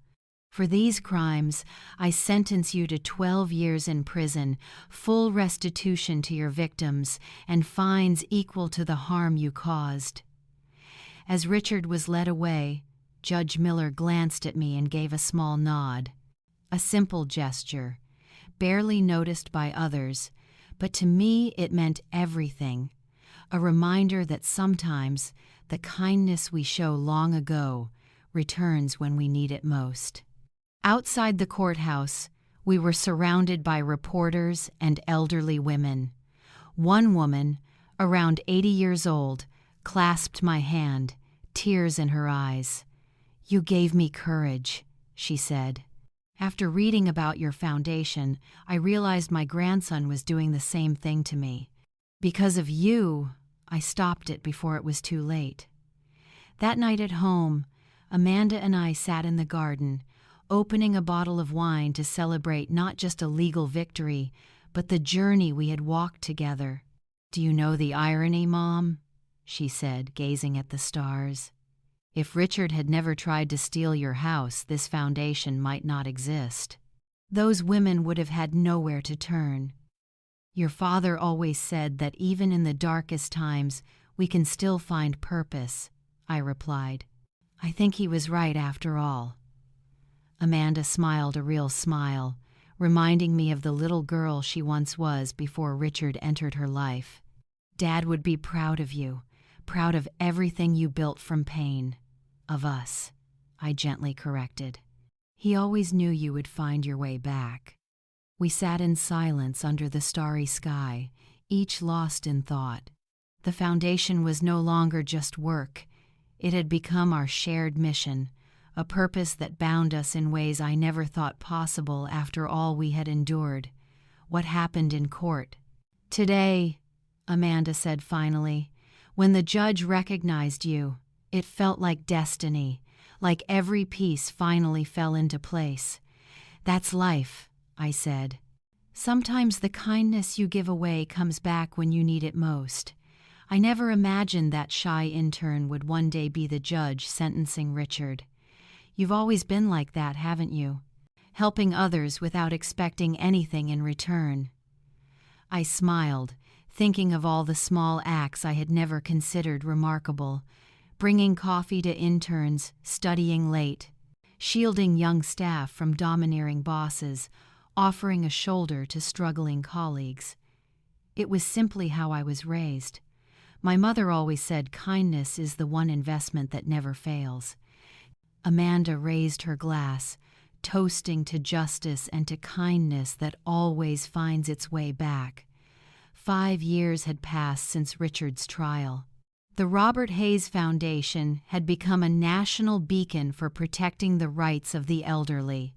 For these crimes, I sentence you to 12 years in prison, full restitution to your victims, and fines equal to the harm you caused." As Richard was led away, Judge Miller glanced at me and gave a small nod. A simple gesture, barely noticed by others, but to me it meant everything. A reminder that sometimes the kindness we show long ago returns when we need it most. Outside the courthouse, we were surrounded by reporters and elderly women. One woman, around 80 years old, clasped my hand, tears in her eyes. "You gave me courage," she said. "After reading about your foundation, I realized my grandson was doing the same thing to me. Because of you, I stopped it before it was too late." That night at home, Amanda and I sat in the garden, opening a bottle of wine to celebrate not just a legal victory, but the journey we had walked together. "Do you know the irony, Mom?" she said, gazing at the stars. "If Richard had never tried to steal your house, this foundation might not exist. Those women would have had nowhere to turn. Your father always said that even in the darkest times, we can still find purpose," I replied. "I think he was right after all." Amanda smiled a real smile, reminding me of the little girl she once was before Richard entered her life. "Dad would be proud of you, proud of everything you built from pain. Of us," I gently corrected. "He always knew you would find your way back." We sat in silence under the starry sky, each lost in thought. The foundation was no longer just work. It had become our shared mission, a purpose that bound us in ways I never thought possible after all we had endured. What happened in court? "Today," Amanda said finally, "when the judge recognized you, it felt like destiny, like every piece finally fell into place. That's life," I said. "Sometimes the kindness you give away comes back when you need it most. I never imagined that shy intern would one day be the judge sentencing Richard. You've always been like that, haven't you? Helping others without expecting anything in return." I smiled, thinking of all the small acts I had never considered remarkable. Bringing coffee to interns, studying late, shielding young staff from domineering bosses, offering a shoulder to struggling colleagues. It was simply how I was raised. My mother always said kindness is the one investment that never fails. Amanda raised her glass, toasting to justice and to kindness that always finds its way back. 5 years had passed since Richard's trial. The Robert Hayes Foundation had become a national beacon for protecting the rights of the elderly.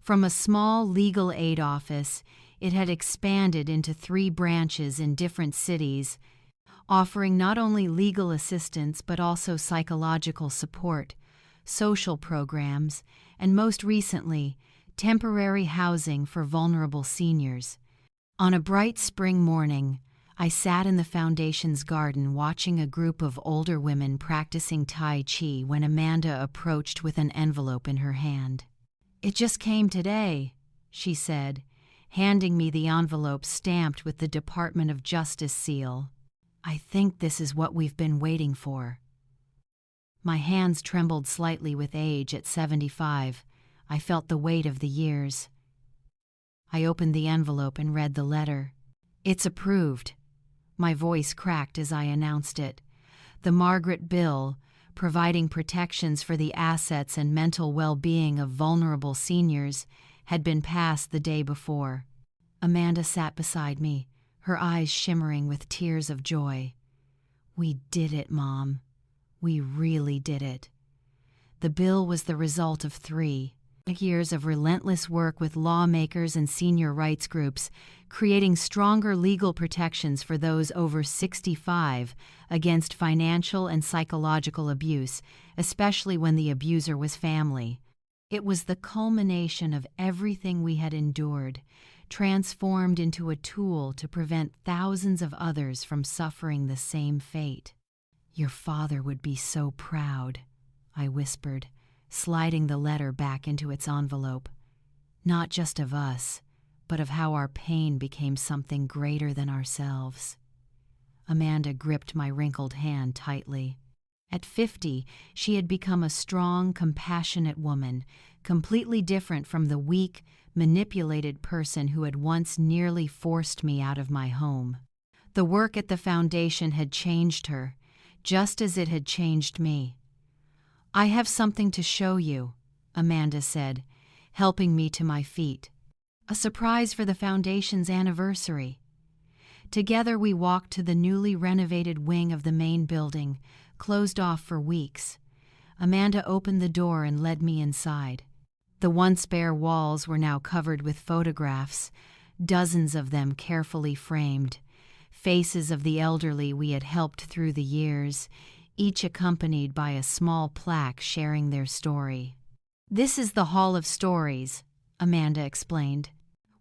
From a small legal aid office, it had expanded into 3 branches in different cities, offering not only legal assistance but also psychological support, social programs, and most recently, temporary housing for vulnerable seniors. On a bright spring morning, I sat in the foundation's garden watching a group of older women practicing Tai Chi when Amanda approached with an envelope in her hand. "It just came today," she said, handing me the envelope stamped with the Department of Justice seal. "I think this is what we've been waiting for." My hands trembled slightly with age at 75. I felt the weight of the years. I opened the envelope and read the letter. "It's approved." My voice cracked as I announced it. The Margaret Bill, providing protections for the assets and mental well-being of vulnerable seniors, had been passed the day before. Amanda sat beside me, her eyes shimmering with tears of joy. "We did it, Mom. We really did it." The bill was the result of 3 years of relentless work with lawmakers and senior rights groups, creating stronger legal protections for those over 65 against financial and psychological abuse, especially when the abuser was family. It was the culmination of everything we had endured, transformed into a tool to prevent thousands of others from suffering the same fate. "Your father would be so proud," I whispered, sliding the letter back into its envelope. Not just of us, but of how our pain became something greater than ourselves. Amanda gripped my wrinkled hand tightly. At 50, she had become a strong, compassionate woman, completely different from the weak, manipulated person who had once nearly forced me out of my home. The work at the foundation had changed her, just as it had changed me. "I have something to show you," Amanda said, helping me to my feet. "A surprise for the foundation's anniversary." Together we walked to the newly renovated wing of the main building, closed off for weeks. Amanda opened the door and led me inside. The once bare walls were now covered with photographs, dozens of them carefully framed, faces of the elderly we had helped through the years, each accompanied by a small plaque sharing their story. "This is the Hall of Stories," Amanda explained.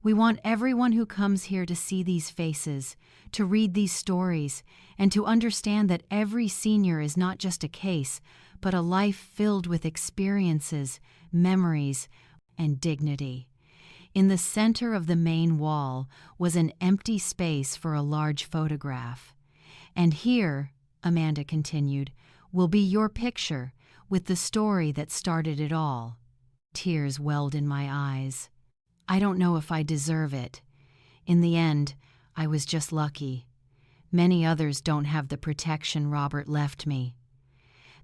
"We want everyone who comes here to see these faces, to read these stories, and to understand that every senior is not just a case, but a life filled with experiences, memories, and dignity." In the center of the main wall was an empty space for a large photograph. "And here," Amanda continued, "will be your picture with the story that started it all." Tears welled in my eyes. I don't know if I deserve it. In the end, I was just lucky. Many others don't have the protection Robert left me.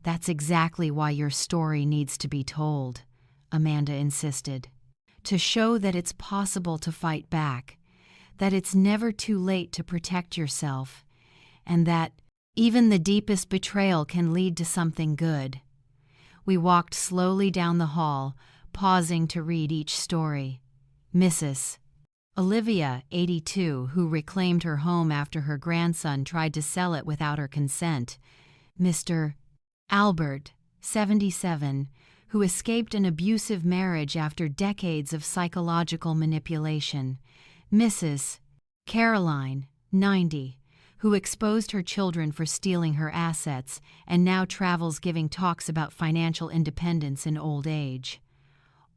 "That's exactly why your story needs to be told," Amanda insisted. "To show that it's possible to fight back, that it's never too late to protect yourself, and that even the deepest betrayal can lead to something good." We walked slowly down the hall, pausing to read each story. Mrs. Olivia, 82, who reclaimed her home after her grandson tried to sell it without her consent. Mr. Albert, 77, who escaped an abusive marriage after decades of psychological manipulation. Mrs. Caroline, 90, who exposed her children for stealing her assets and now travels giving talks about financial independence in old age.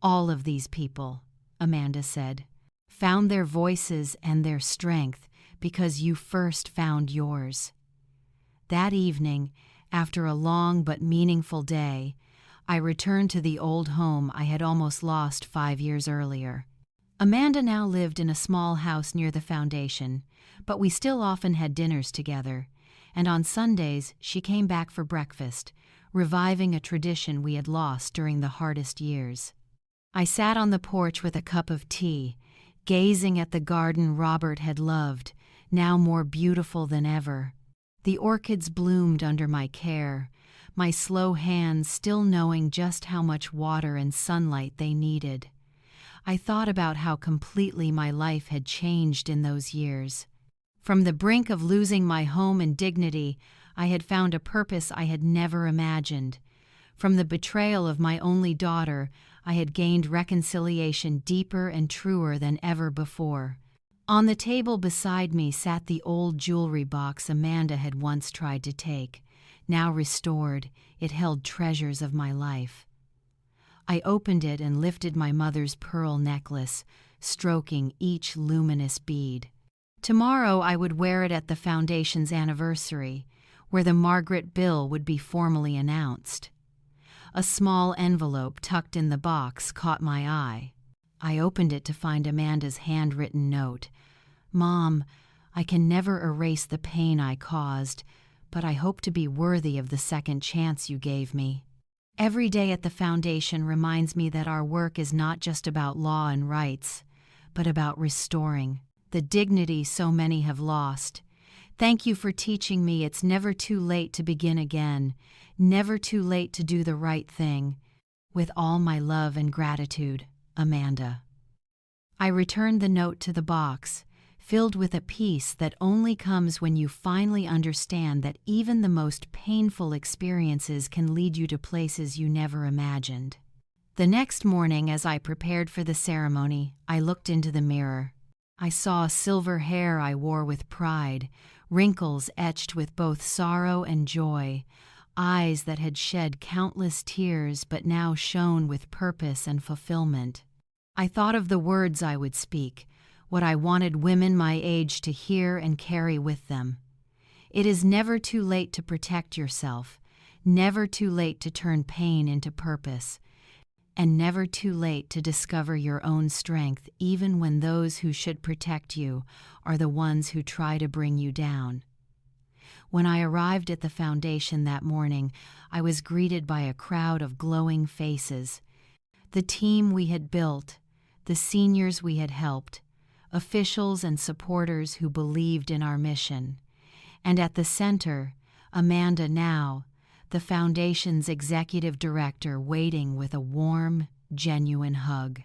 "All of these people," Amanda said, "found their voices and their strength because you first found yours." That evening, after a long but meaningful day, I returned to the old home I had almost lost 5 years earlier. Amanda now lived in a small house near the foundation, but we still often had dinners together, and on Sundays she came back for breakfast, reviving a tradition we had lost during the hardest years. I sat on the porch with a cup of tea, gazing at the garden Robert had loved, now more beautiful than ever. The orchids bloomed under my care, my slow hands still knowing just how much water and sunlight they needed. I thought about how completely my life had changed in those years. From the brink of losing my home and dignity, I had found a purpose I had never imagined. From the betrayal of my only daughter, I had gained reconciliation deeper and truer than ever before. On the table beside me sat the old jewelry box Amanda had once tried to take. Now restored, it held treasures of my life. I opened it and lifted my mother's pearl necklace, stroking each luminous bead. Tomorrow I would wear it at the foundation's anniversary, where the Margaret bill would be formally announced. A small envelope tucked in the box caught my eye. I opened it to find Amanda's handwritten note. "Mom, I can never erase the pain I caused, but I hope to be worthy of the second chance you gave me. Every day at the foundation reminds me that our work is not just about law and rights, but about restoring the dignity so many have lost. Thank you for teaching me it's never too late to begin again, never too late to do the right thing. With all my love and gratitude, Amanda." I returned the note to the box, filled with a peace that only comes when you finally understand that even the most painful experiences can lead you to places you never imagined. The next morning, as I prepared for the ceremony, I looked into the mirror. I saw silver hair I wore with pride, wrinkles etched with both sorrow and joy, eyes that had shed countless tears but now shone with purpose and fulfillment. I thought of the words I would speak, what I wanted women my age to hear and carry with them. It is never too late to protect yourself, never too late to turn pain into purpose, and never too late to discover your own strength even when those who should protect you are the ones who try to bring you down. When I arrived at the foundation that morning, I was greeted by a crowd of glowing faces. The team we had built, the seniors we had helped, officials and supporters who believed in our mission. And at the center, Amanda now, the Foundation's executive director, waiting with a warm, genuine hug.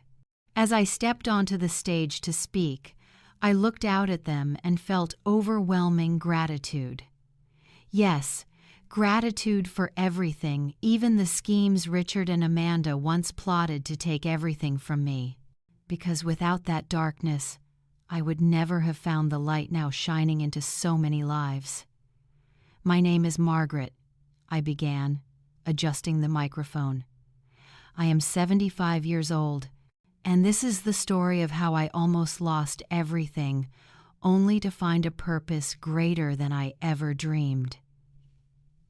As I stepped onto the stage to speak, I looked out at them and felt overwhelming gratitude. Yes, gratitude for everything, even the schemes Richard and Amanda once plotted to take everything from me. Because without that darkness, I would never have found the light now shining into so many lives. "My name is Margaret," I began, adjusting the microphone. "I am 75 years old, and this is the story of how I almost lost everything, only to find a purpose greater than I ever dreamed."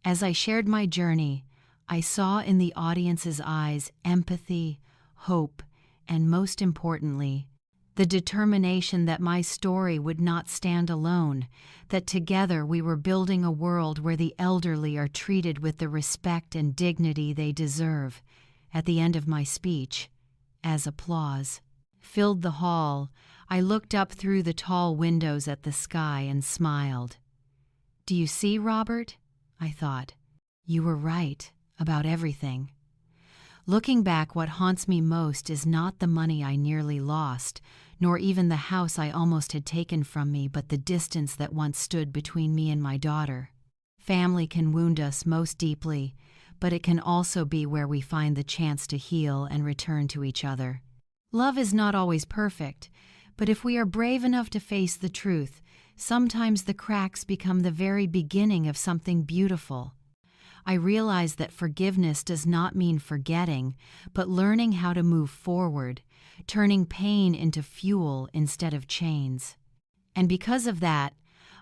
As I shared my journey, I saw in the audience's eyes empathy, hope, and most importantly, the determination that my story would not stand alone, that together we were building a world where the elderly are treated with the respect and dignity they deserve. At the end of my speech, as applause filled the hall, I looked up through the tall windows at the sky and smiled. "Do you see, Robert?" I thought. "You were right about everything." Looking back, what haunts me most is not the money I nearly lost, nor even the house I almost had taken from me, but the distance that once stood between me and my daughter. Family can wound us most deeply, but it can also be where we find the chance to heal and return to each other. Love is not always perfect, but if we are brave enough to face the truth, sometimes the cracks become the very beginning of something beautiful. I realize that forgiveness does not mean forgetting, but learning how to move forward, turning pain into fuel instead of chains. And because of that,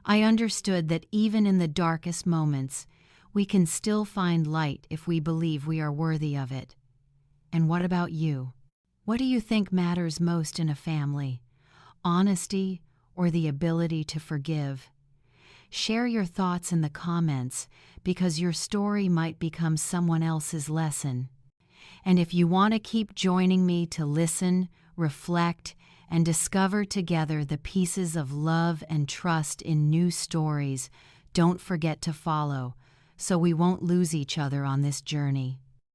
I understood that even in the darkest moments, we can still find light if we believe we are worthy of it. And what about you? What do you think matters most in a family? Honesty or the ability to forgive? Share your thoughts in the comments, because your story might become someone else's lesson. And if you want to keep joining me to listen, reflect, and discover together the pieces of love and trust in new stories, don't forget to follow, so we won't lose each other on this journey.